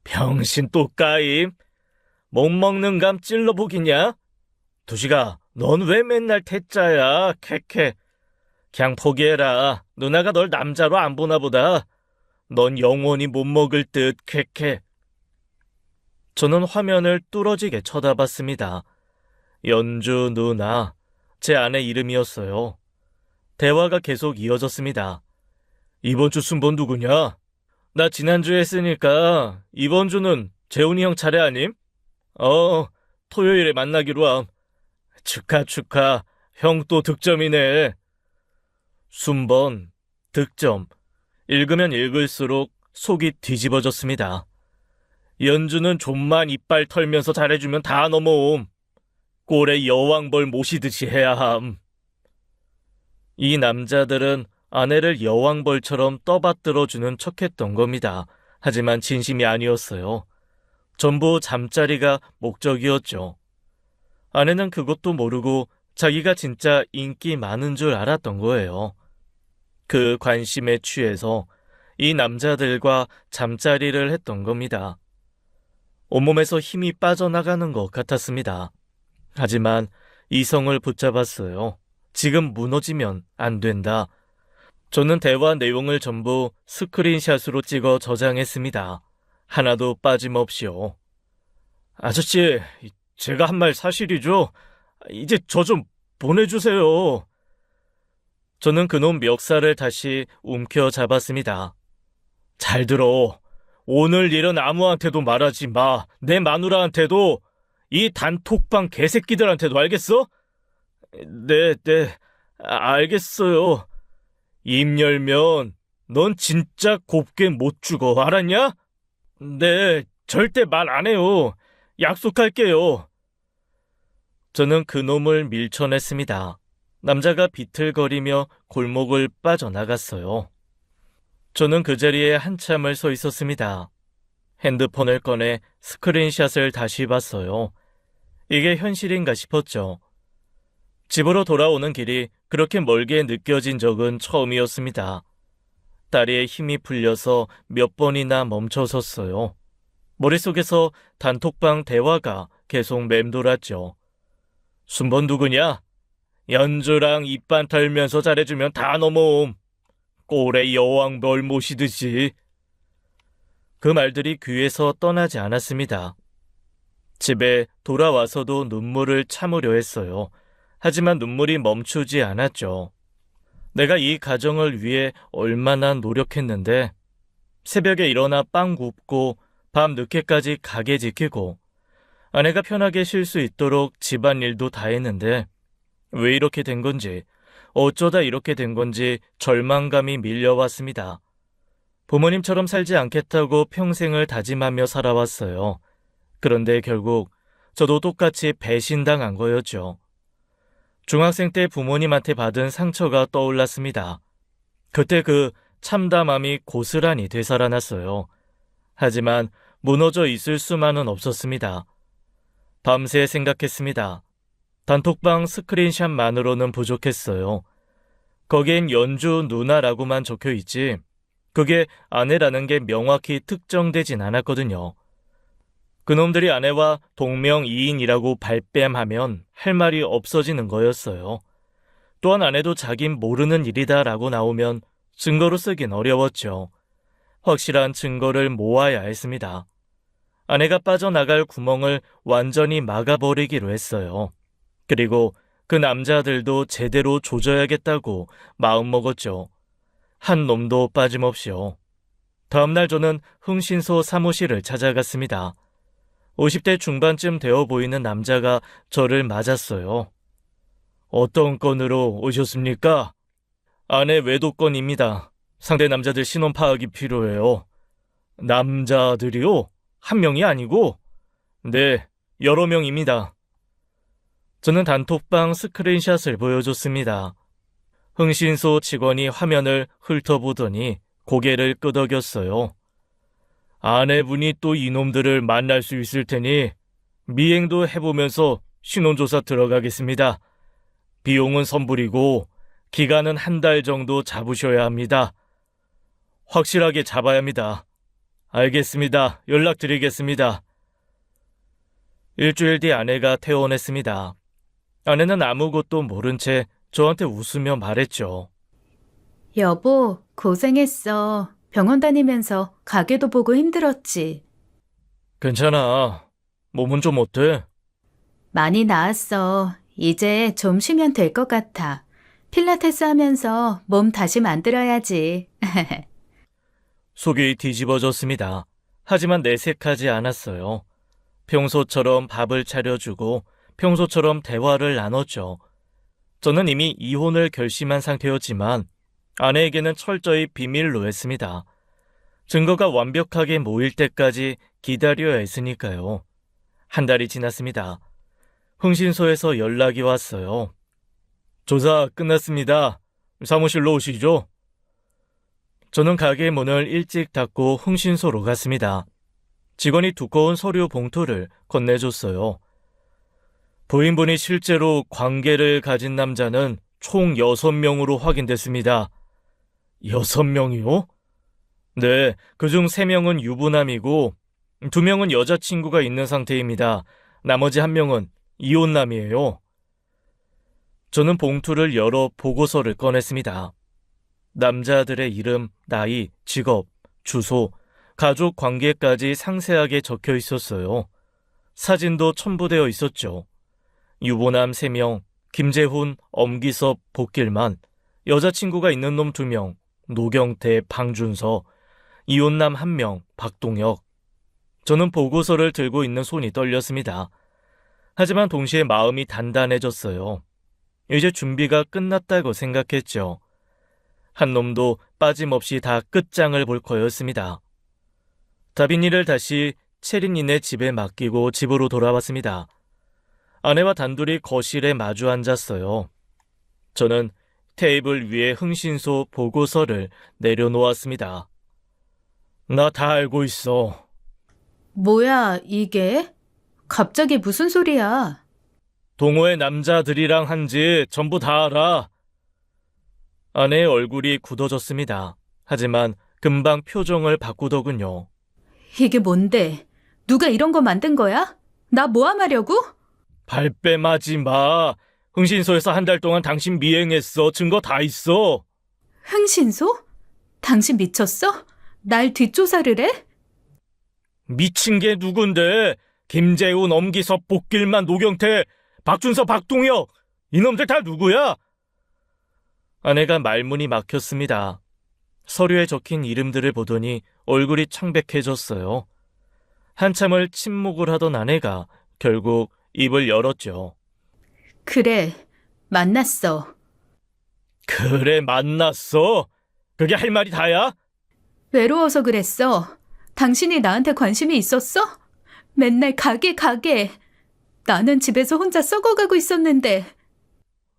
병신 또 까임? 못 먹는 감 찔러보기냐? 두식아, 넌 왜 맨날 태짜야? 캐캐. 그냥 포기해라. 누나가 널 남자로 안 보나 보다. 넌 영원히 못 먹을 듯. 캐캐. 저는 화면을 뚫어지게 쳐다봤습니다. 연주 누나, 제 아내 이름이었어요. 대화가 계속 이어졌습니다. 이번 주 순번 누구냐? 나 지난주에 했으니까 이번 주는 재훈이 형 차례 아님? 토요일에 만나기로 함. 축하. 형 또 득점이네. 순번, 득점. 읽으면 읽을수록 속이 뒤집어졌습니다. 연주는 좀만 이빨 털면서 잘해주면 다 넘어옴. 꼴에 여왕벌 모시듯이 해야 함. 이 남자들은 아내를 여왕벌처럼 떠받들어주는 척했던 겁니다. 하지만 진심이 아니었어요. 전부 잠자리가 목적이었죠. 아내는 그것도 모르고 자기가 진짜 인기 많은 줄 알았던 거예요. 그 관심에 취해서 이 남자들과 잠자리를 했던 겁니다. 온몸에서 힘이 빠져나가는 것 같았습니다. 하지만 이성을 붙잡았어요. 지금 무너지면 안 된다. 저는 대화 내용을 전부 스크린샷으로 찍어 저장했습니다. 하나도 빠짐없이요. 아저씨, 제가 한 말 사실이죠? 이제 저 좀 보내주세요. 저는 그놈 멱살을 다시 움켜잡았습니다. 잘 들어. 오늘 일은 아무한테도 말하지 마. 내 마누라한테도, 이 단톡방 개새끼들한테도. 알겠어? 네, 알겠어요. 입 열면 넌 진짜 곱게 못 죽어. 알았냐? 네, 절대 말 안 해요. 약속할게요. 저는 그놈을 밀쳐냈습니다. 남자가 비틀거리며 골목을 빠져나갔어요. 저는 그 자리에 한참을 서 있었습니다. 핸드폰을 꺼내 스크린샷을 다시 봤어요. 이게 현실인가 싶었죠. 집으로 돌아오는 길이 그렇게 멀게 느껴진 적은 처음이었습니다. 다리에 힘이 풀려서 몇 번이나 멈춰섰어요. 머릿속에서 단톡방 대화가 계속 맴돌았죠. 순번 누구냐? 연주랑 입반 털면서 잘해주면 다 넘어옴. 꼴에 여왕벌 모시듯이. 그 말들이 귀에서 떠나지 않았습니다. 집에 돌아와서도 눈물을 참으려 했어요. 하지만 눈물이 멈추지 않았죠. 내가 이 가정을 위해 얼마나 노력했는데 새벽에 일어나 빵 굽고 밤 늦게까지 가게 지키고 아내가 편하게 쉴 수 있도록 집안일도 다 했는데 왜 이렇게 된 건지 어쩌다 이렇게 된 건지 절망감이 밀려왔습니다. 부모님처럼 살지 않겠다고 평생을 다짐하며 살아왔어요. 그런데 결국 저도 똑같이 배신당한 거였죠. 중학생 때 부모님한테 받은 상처가 떠올랐습니다. 그때 그 참담함이 고스란히 되살아났어요. 하지만 무너져 있을 수만은 없었습니다. 밤새 생각했습니다. 단톡방 스크린샷만으로는 부족했어요. 거기엔 연주 누나라고만 적혀있지 그게 아내라는 게 명확히 특정되진 않았거든요. 그놈들이 아내와 동명이인이라고 발뺌하면 할 말이 없어지는 거였어요. 또한 아내도 자긴 모르는 일이다라고 나오면 증거로 쓰긴 어려웠죠. 확실한 증거를 모아야 했습니다. 아내가 빠져나갈 구멍을 완전히 막아버리기로 했어요. 그리고 그 남자들도 제대로 조져야겠다고 마음먹었죠. 한 놈도 빠짐없이요. 다음날 저는 흥신소 사무실을 찾아갔습니다. 50대 중반쯤 되어 보이는 남자가 저를 맞았어요. 어떤 건으로 오셨습니까? 아내 외도건입니다. 상대 남자들 신원 파악이 필요해요. 남자들이요? 한 명이 아니고? 네, 여러 명입니다. 저는 단톡방 스크린샷을 보여줬습니다. 흥신소 직원이 화면을 훑어보더니 고개를 끄덕였어요. 아내분이 또 이놈들을 만날 수 있을 테니 미행도 해보면서 신원조사 들어가겠습니다. 비용은 선불이고 기간은 한 달 정도 잡으셔야 합니다. 확실하게 잡아야 합니다. 알겠습니다. 연락드리겠습니다. 일주일 뒤 아내가 퇴원했습니다. 아내는 아무것도 모른 채 저한테 웃으며 말했죠. 여보, 고생했어. 병원 다니면서 가게도 보고 힘들었지. 괜찮아. 몸은 좀 어때? 많이 나았어. 이제 좀 쉬면 될 것 같아. 필라테스 하면서 몸 다시 만들어야지. 속이 뒤집어졌습니다. 하지만 내색하지 않았어요. 평소처럼 밥을 차려주고 평소처럼 대화를 나눴죠. 저는 이미 이혼을 결심한 상태였지만 아내에게는 철저히 비밀로 했습니다. 증거가 완벽하게 모일 때까지 기다려야 했으니까요. 한 달이 지났습니다. 흥신소에서 연락이 왔어요. 조사 끝났습니다. 사무실로 오시죠. 저는 가게 문을 일찍 닫고 흥신소로 갔습니다. 직원이 두꺼운 서류 봉투를 건네줬어요. 부인분이 실제로 관계를 가진 남자는 총 6명으로 확인됐습니다. 6명이요? 네, 그중 3명은 유부남이고 2명은 여자친구가 있는 상태입니다. 나머지 1명은 이혼남이에요. 저는 봉투를 열어 보고서를 꺼냈습니다. 남자들의 이름, 나이, 직업, 주소, 가족 관계까지 상세하게 적혀 있었어요. 사진도 첨부되어 있었죠. 유부남 3명, 김재훈, 엄기섭, 복길만, 여자친구가 있는 놈 2명, 노경태, 방준서, 이혼남 1명, 박동혁. 저는 보고서를 들고 있는 손이 떨렸습니다. 하지만 동시에 마음이 단단해졌어요. 이제 준비가 끝났다고 생각했죠. 한 놈도 빠짐없이 다 끝장을 볼 거였습니다. 다빈이를 다시 체린이네 집에 맡기고 집으로 돌아왔습니다. 아내와 단둘이 거실에 마주 앉았어요. 저는 테이블 위에 흥신소 보고서를 내려놓았습니다. 나 다 알고 있어. 뭐야, 이게? 갑자기 무슨 소리야? 동호회 남자들이랑 한지 전부 다 알아. 아내의 얼굴이 굳어졌습니다. 하지만 금방 표정을 바꾸더군요. 이게 뭔데? 누가 이런 거 만든 거야? 나 모함하려고? 발뺌하지 마. 흥신소에서 한 달 동안 당신 미행했어. 증거 다 있어. 흥신소? 당신 미쳤어? 날 뒷조사를 해? 미친 게 누군데? 김재훈, 엄기섭, 복길만, 노경태, 박준서, 박동혁 이놈들 다 누구야? 아내가 말문이 막혔습니다. 서류에 적힌 이름들을 보더니 얼굴이 창백해졌어요. 한참을 침묵을 하던 아내가 결국 입을 열었죠. 그래, 만났어. 그래, 만났어? 그게 할 말이 다야? 외로워서 그랬어. 당신이 나한테 관심이 있었어? 맨날 가게. 나는 집에서 혼자 썩어가고 있었는데.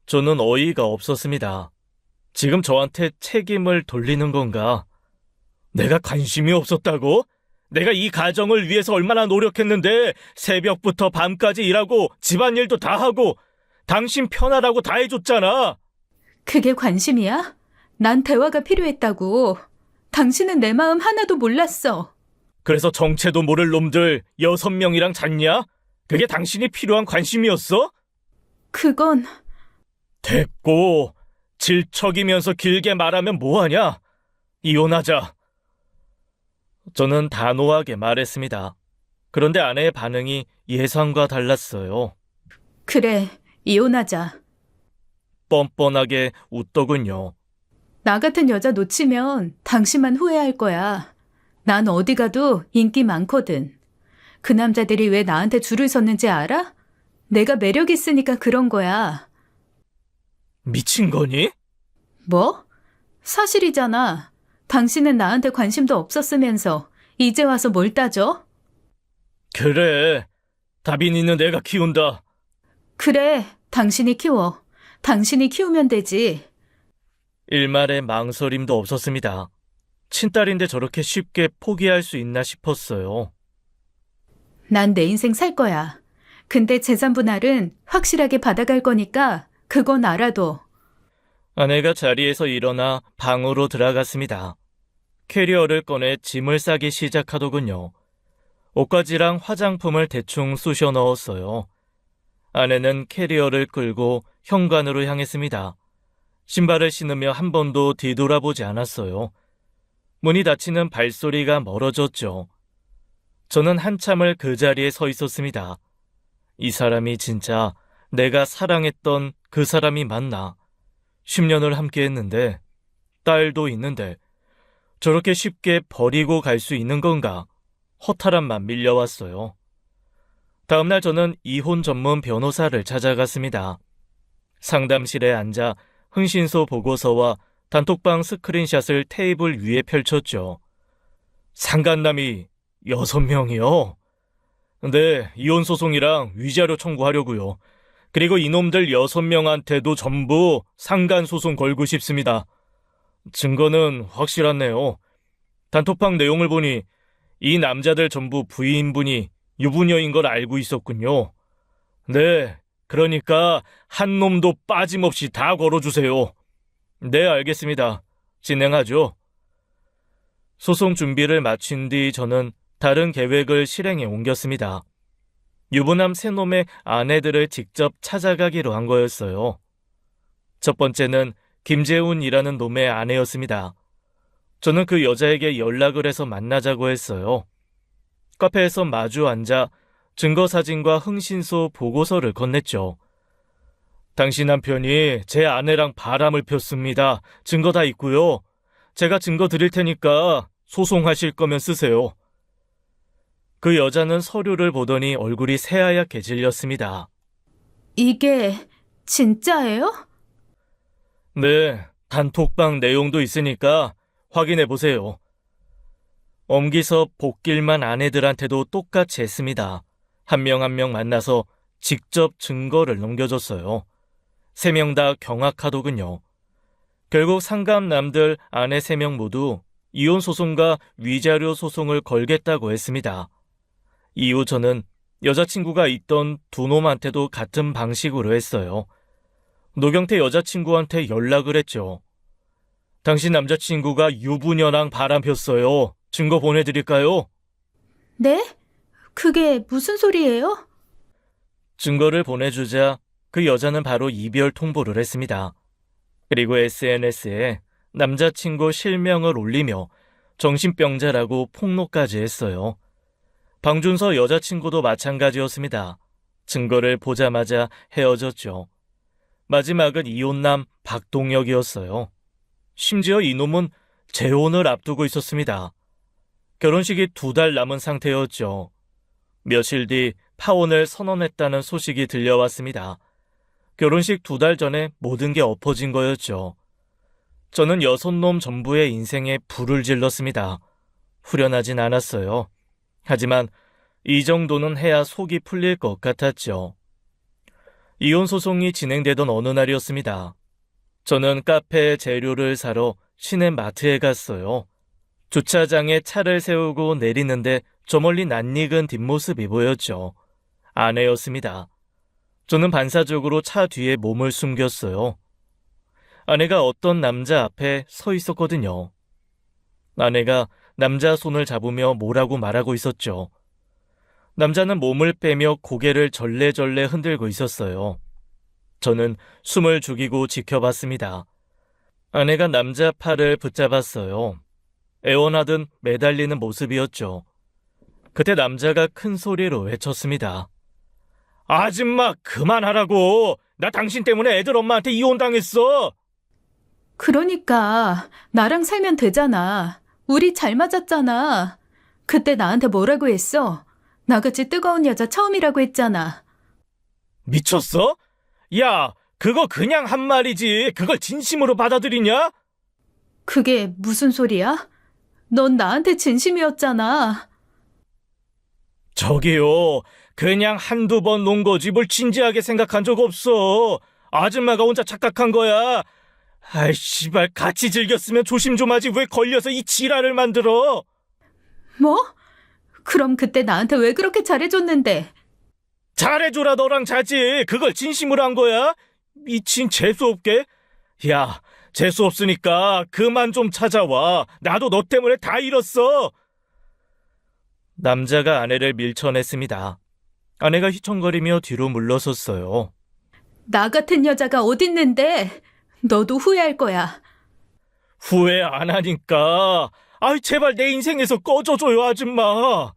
저는 어이가 없었습니다. 지금 저한테 책임을 돌리는 건가? 내가 관심이 없었다고? 내가 이 가정을 위해서 얼마나 노력했는데 새벽부터 밤까지 일하고 집안일도 다 하고 당신 편하라고 다 해줬잖아. 그게 관심이야? 난 대화가 필요했다고. 당신은 내 마음 하나도 몰랐어. 그래서 정체도 모를 놈들 6명이랑 잤냐? 그게 당신이 필요한 관심이었어? 그건 됐고, 질척이면서 길게 말하면 뭐하냐? 이혼하자. 저는 단호하게 말했습니다. 그런데 아내의 반응이 예상과 달랐어요. 그래, 이혼하자. 뻔뻔하게 웃더군요. 나 같은 여자 놓치면 당신만 후회할 거야. 난 어디 가도 인기 많거든. 그 남자들이 왜 나한테 줄을 섰는지 알아? 내가 매력 있으니까 그런 거야. 미친 거니? 뭐? 사실이잖아. 당신은 나한테 관심도 없었으면서 이제 와서 뭘 따져? 그래, 다빈이는 내가 키운다. 그래, 당신이 키워. 당신이 키우면 되지. 일말의 망설임도 없었습니다. 친딸인데 저렇게 쉽게 포기할 수 있나 싶었어요. 난 내 인생 살 거야. 근데 재산 분할은 확실하게 받아갈 거니까 그건 알아둬. 아내가 자리에서 일어나 방으로 들어갔습니다. 캐리어를 꺼내 짐을 싸기 시작하더군요. 옷가지랑 화장품을 대충 쑤셔 넣었어요. 아내는 캐리어를 끌고 현관으로 향했습니다. 신발을 신으며 한 번도 뒤돌아보지 않았어요. 문이 닫히는 발소리가 멀어졌죠. 저는 한참을 그 자리에 서 있었습니다. 이 사람이 진짜 내가 사랑했던 그 사람이 맞나? 10년을 함께 했는데, 딸도 있는데, 저렇게 쉽게 버리고 갈 수 있는 건가? 허탈함만 밀려왔어요. 다음날 저는 이혼 전문 변호사를 찾아갔습니다. 상담실에 앉아 흥신소 보고서와 단톡방 스크린샷을 테이블 위에 펼쳤죠. 상간남이 6명이요? 네, 이혼 소송이랑 위자료 청구하려고요. 그리고 이놈들 6명한테도 전부 상간 소송 걸고 싶습니다. 증거는 확실하네요. 단톡방 내용을 보니 이 남자들 전부 부인분이 유부녀인 걸 알고 있었군요. 네, 그러니까 한 놈도 빠짐없이 다 걸어주세요. 네, 알겠습니다. 진행하죠. 소송 준비를 마친 뒤 저는 다른 계획을 실행에 옮겼습니다. 유부남 3놈의 아내들을 직접 찾아가기로 한 거였어요. 첫 번째는 김재훈이라는 놈의 아내였습니다. 저는 그 여자에게 연락을 해서 만나자고 했어요. 카페에서 마주 앉아 증거사진과 흥신소 보고서를 건넸죠. 당신 남편이 제 아내랑 바람을 폈습니다. 증거 다 있고요. 제가 증거 드릴 테니까 소송하실 거면 쓰세요. 그 여자는 서류를 보더니 얼굴이 새하얗게 질렸습니다. 이게 진짜예요? 네, 단톡방 내용도 있으니까 확인해 보세요. 엄기섭, 복길만 아내들한테도 똑같이 했습니다. 한 명 한 명 만나서 직접 증거를 넘겨줬어요. 3명 다 경악하더군요. 결국 상감남들 아내 3명 모두 이혼 소송과 위자료 소송을 걸겠다고 했습니다. 이후 저는 여자친구가 있던 2놈한테도 같은 방식으로 했어요. 노경태 여자친구한테 연락을 했죠. 당신 남자친구가 유부녀랑 바람 폈어요. 증거 보내드릴까요? 네? 그게 무슨 소리예요? 증거를 보내주자 그 여자는 바로 이별 통보를 했습니다. 그리고 SNS에 남자친구 실명을 올리며 정신병자라고 폭로까지 했어요. 방준서 여자친구도 마찬가지였습니다. 증거를 보자마자 헤어졌죠. 마지막은 이혼남 박동혁이었어요. 심지어 이놈은 재혼을 앞두고 있었습니다. 결혼식이 2달 남은 상태였죠. 며칠 뒤 파혼을 선언했다는 소식이 들려왔습니다. 결혼식 2달 전에 모든 게 엎어진 거였죠. 저는 여섯놈 전부의 인생에 불을 질렀습니다. 후련하진 않았어요. 하지만 이 정도는 해야 속이 풀릴 것 같았죠. 이혼 소송이 진행되던 어느 날이었습니다. 저는 카페에 재료를 사러 시내 마트에 갔어요. 주차장에 차를 세우고 내리는데 저 멀리 낯익은 뒷모습이 보였죠. 아내였습니다. 저는 반사적으로 차 뒤에 몸을 숨겼어요. 아내가 어떤 남자 앞에 서 있었거든요. 아내가 남자 손을 잡으며 뭐라고 말하고 있었죠. 남자는 몸을 빼며 고개를 절레절레 흔들고 있었어요. 저는 숨을 죽이고 지켜봤습니다. 아내가 남자 팔을 붙잡았어요. 애원하듯 매달리는 모습이었죠. 그때 남자가 큰 소리로 외쳤습니다. 아줌마 그만하라고! 나 당신 때문에 애들 엄마한테 이혼당했어! 그러니까 나랑 살면 되잖아. 우리 잘 맞았잖아. 그때 나한테 뭐라고 했어? 나같이 뜨거운 여자 처음이라고 했잖아. 미쳤어? 야, 그거 그냥 한 말이지. 그걸 진심으로 받아들이냐? 그게 무슨 소리야? 넌 나한테 진심이었잖아. 저기요, 그냥 한두 번 논 거지 뭘 진지하게 생각한 적 없어. 아줌마가 혼자 착각한 거야. 아이 씨발, 같이 즐겼으면 조심 좀 하지 왜 걸려서 이 지랄을 만들어? 뭐? 그럼 그때 나한테 왜 그렇게 잘해줬는데? 잘해줘라 너랑 자지. 그걸 진심으로 한 거야? 미친 재수없게? 야, 재수없으니까 그만 좀 찾아와. 나도 너 때문에 다 잃었어. 남자가 아내를 밀쳐냈습니다. 아내가 휘청거리며 뒤로 물러섰어요. 나 같은 여자가 어딨는데? 너도 후회할 거야. 후회 안 하니까. 아이 제발 내 인생에서 꺼져줘요 아줌마.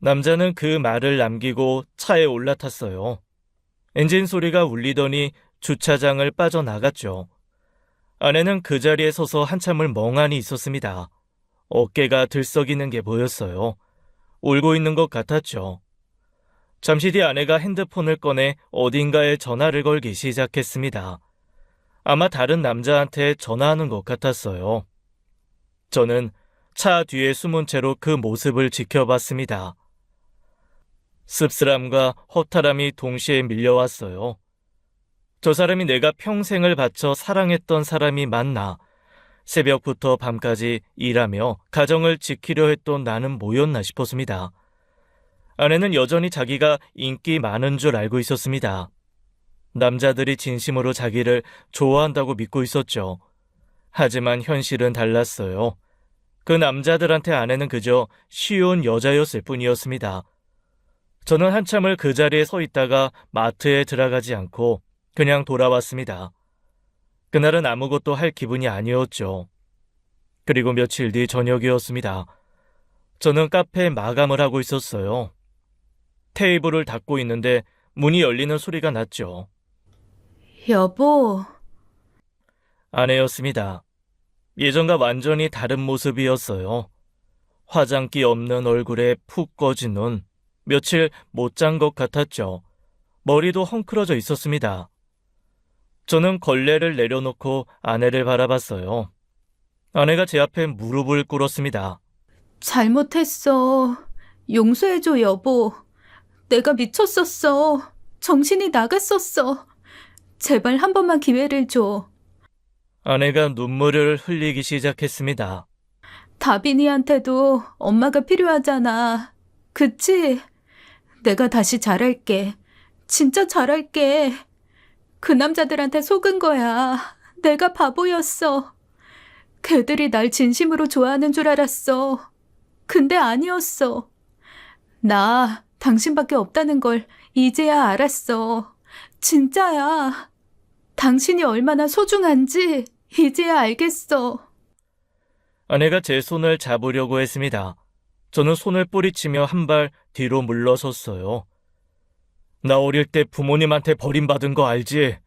남자는 그 말을 남기고 차에 올라탔어요. 엔진 소리가 울리더니 주차장을 빠져나갔죠. 아내는 그 자리에 서서 한참을 멍하니 있었습니다. 어깨가 들썩이는 게 보였어요. 울고 있는 것 같았죠. 잠시 뒤 아내가 핸드폰을 꺼내 어딘가에 전화를 걸기 시작했습니다. 아마 다른 남자한테 전화하는 것 같았어요. 저는 차 뒤에 숨은 채로 그 모습을 지켜봤습니다. 씁쓸함과 허탈함이 동시에 밀려왔어요. 저 사람이 내가 평생을 바쳐 사랑했던 사람이 맞나? 새벽부터 밤까지 일하며 가정을 지키려 했던 나는 뭐였나 싶었습니다. 아내는 여전히 자기가 인기 많은 줄 알고 있었습니다. 남자들이 진심으로 자기를 좋아한다고 믿고 있었죠. 하지만 현실은 달랐어요. 그 남자들한테 아내는 그저 쉬운 여자였을 뿐이었습니다. 저는 한참을 그 자리에 서 있다가 마트에 들어가지 않고 그냥 돌아왔습니다. 그날은 아무것도 할 기분이 아니었죠. 그리고 며칠 뒤 저녁이었습니다. 저는 카페 마감을 하고 있었어요. 테이블을 닫고 있는데 문이 열리는 소리가 났죠. 여보, 아내였습니다. 예전과 완전히 다른 모습이었어요. 화장기 없는 얼굴에 푹 꺼진 눈, 며칠 못 잔 것 같았죠. 머리도 헝클어져 있었습니다. 저는 걸레를 내려놓고 아내를 바라봤어요. 아내가 제 앞에 무릎을 꿇었습니다. 잘못했어. 용서해줘, 여보. 내가 미쳤었어. 정신이 나갔었어. 제발 한 번만 기회를 줘. 아내가 눈물을 흘리기 시작했습니다. 다빈이한테도 엄마가 필요하잖아. 그치? 내가 다시 잘할게. 진짜 잘할게. 그 남자들한테 속은 거야. 내가 바보였어. 걔들이 날 진심으로 좋아하는 줄 알았어. 근데 아니었어. 나 당신밖에 없다는 걸 이제야 알았어. 진짜야. 당신이 얼마나 소중한지 이제야 알겠어. 아내가 제 손을 잡으려고 했습니다. 저는 손을 뿌리치며 한 발 뒤로 물러섰어요. 나 어릴 때 부모님한테 버림받은 거 알지?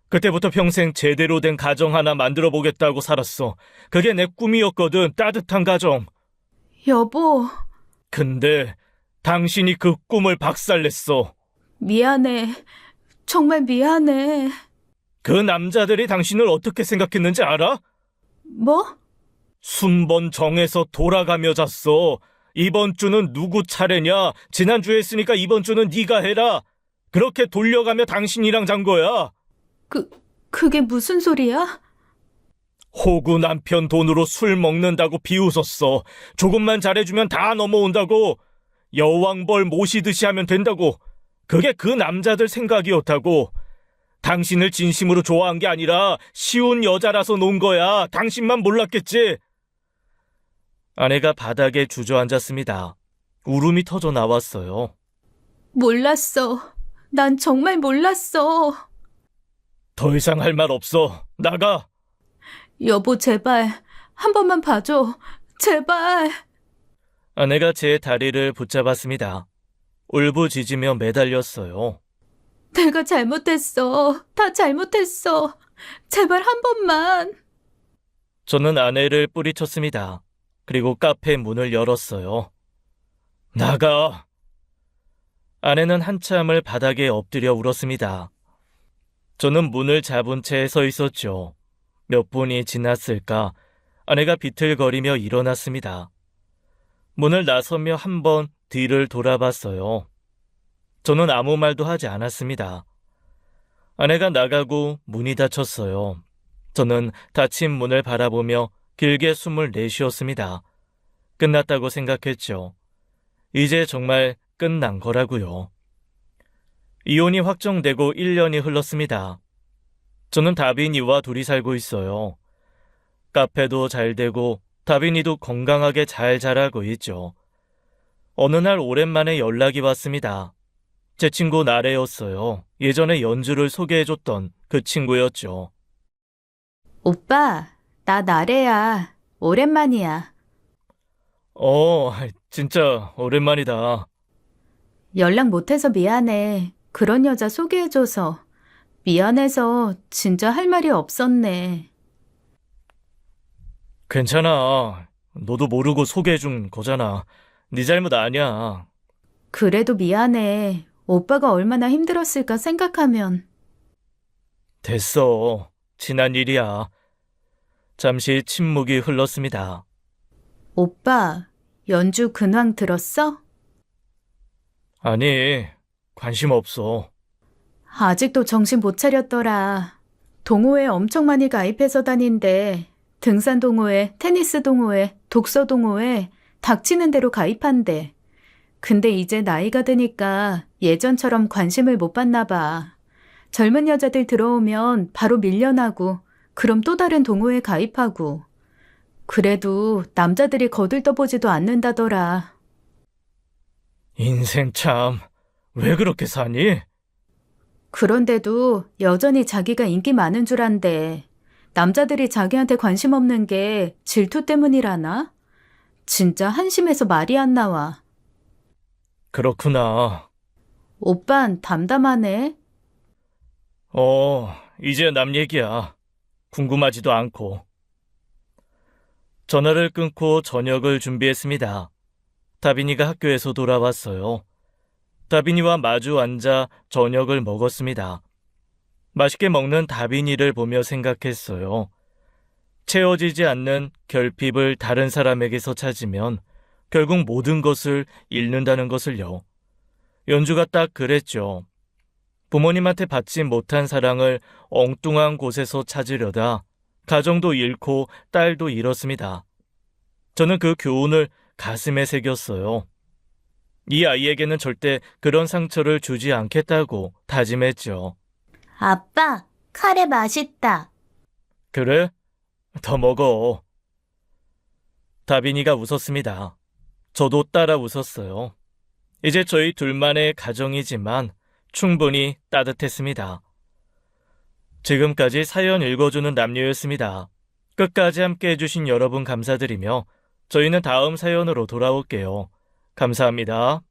그때부터 평생 제대로 된 가정 하나 만들어 보겠다고 살았어. 그게 내 꿈이었거든, 따뜻한 가정. 여보, 근데 당신이 그 꿈을 박살냈어. 미안해. 정말 미안해. 그 남자들이 당신을 어떻게 생각했는지 알아? 뭐? 순번 정해서 돌아가며 잤어. 이번 주는 누구 차례냐? 지난주에 했으니까 이번 주는 네가 해라. 그렇게 돌려가며 당신이랑 잔 거야. 그게 무슨 소리야? 호구 남편 돈으로 술 먹는다고 비웃었어. 조금만 잘해주면 다 넘어온다고. 여왕벌 모시듯이 하면 된다고. 그게 그 남자들 생각이었다고. 당신을 진심으로 좋아한 게 아니라 쉬운 여자라서 논 거야. 당신만 몰랐겠지. 아내가 바닥에 주저앉았습니다. 울음이 터져 나왔어요. 몰랐어. 난 정말 몰랐어. 더 이상 할 말 없어. 나가. 여보, 제발. 한 번만 봐줘. 제발. 아내가 제 다리를 붙잡았습니다. 울부짖으며 매달렸어요. 내가 잘못했어. 다 잘못했어. 제발 한 번만. 저는 아내를 뿌리쳤습니다. 그리고 카페 문을 열었어요. 나가! 아내는 한참을 바닥에 엎드려 울었습니다. 저는 문을 잡은 채 서 있었죠. 몇 분이 지났을까 아내가 비틀거리며 일어났습니다. 문을 나서며 한번 뒤를 돌아봤어요. 저는 아무 말도 하지 않았습니다. 아내가 나가고 문이 닫혔어요. 저는 닫힌 문을 바라보며 길게 숨을 내쉬었습니다. 끝났다고 생각했죠. 이제 정말 끝난 거라고요. 이혼이 확정되고 1년이 흘렀습니다. 저는 다빈이와 둘이 살고 있어요. 카페도 잘 되고 다빈이도 건강하게 잘 자라고 있죠. 어느 날 오랜만에 연락이 왔습니다. 제 친구 나래였어요. 예전에 연주를 소개해줬던 그 친구였죠. 오빠, 나 나래야. 오랜만이야. 진짜 오랜만이다. 연락 못해서 미안해. 그런 여자 소개해줘서. 미안해서 진짜 할 말이 없었네. 괜찮아. 너도 모르고 소개해준 거잖아. 네 잘못 아니야. 그래도 미안해. 오빠가 얼마나 힘들었을까 생각하면. 됐어. 지난 일이야. 잠시 침묵이 흘렀습니다. 오빠, 연주 근황 들었어? 아니, 관심 없어. 아직도 정신 못 차렸더라. 동호회 엄청 많이 가입해서 다닌대. 등산 동호회, 테니스 동호회, 독서 동호회, 닥치는 대로 가입한대. 근데 이제 나이가 드니까 예전처럼 관심을 못 받나 봐. 젊은 여자들 들어오면 바로 밀려나고, 그럼 또 다른 동호회 가입하고. 그래도 남자들이 거들떠보지도 않는다더라. 인생 참, 왜 그렇게 사니? 그런데도 여전히 자기가 인기 많은 줄 안대. 남자들이 자기한테 관심 없는 게 질투 때문이라나? 진짜 한심해서 말이 안 나와. 그렇구나. 오빤 담담하네. 이제 남 얘기야. 궁금하지도 않고. 전화를 끊고 저녁을 준비했습니다. 다빈이가 학교에서 돌아왔어요. 다빈이와 마주 앉아 저녁을 먹었습니다. 맛있게 먹는 다빈이를 보며 생각했어요. 채워지지 않는 결핍을 다른 사람에게서 찾으면 결국 모든 것을 잃는다는 것을요. 연주가 딱 그랬죠. 부모님한테 받지 못한 사랑을 엉뚱한 곳에서 찾으려다 가정도 잃고 딸도 잃었습니다. 저는 그 교훈을 가슴에 새겼어요. 이 아이에게는 절대 그런 상처를 주지 않겠다고 다짐했죠. 아빠, 카레 맛있다. 그래? 더 먹어. 다빈이가 웃었습니다. 저도 따라 웃었어요. 이제 저희 둘만의 가정이지만 충분히 따뜻했습니다. 지금까지 사연 읽어주는 남녀였습니다. 끝까지 함께 해주신 여러분 감사드리며 저희는 다음 사연으로 돌아올게요. 감사합니다.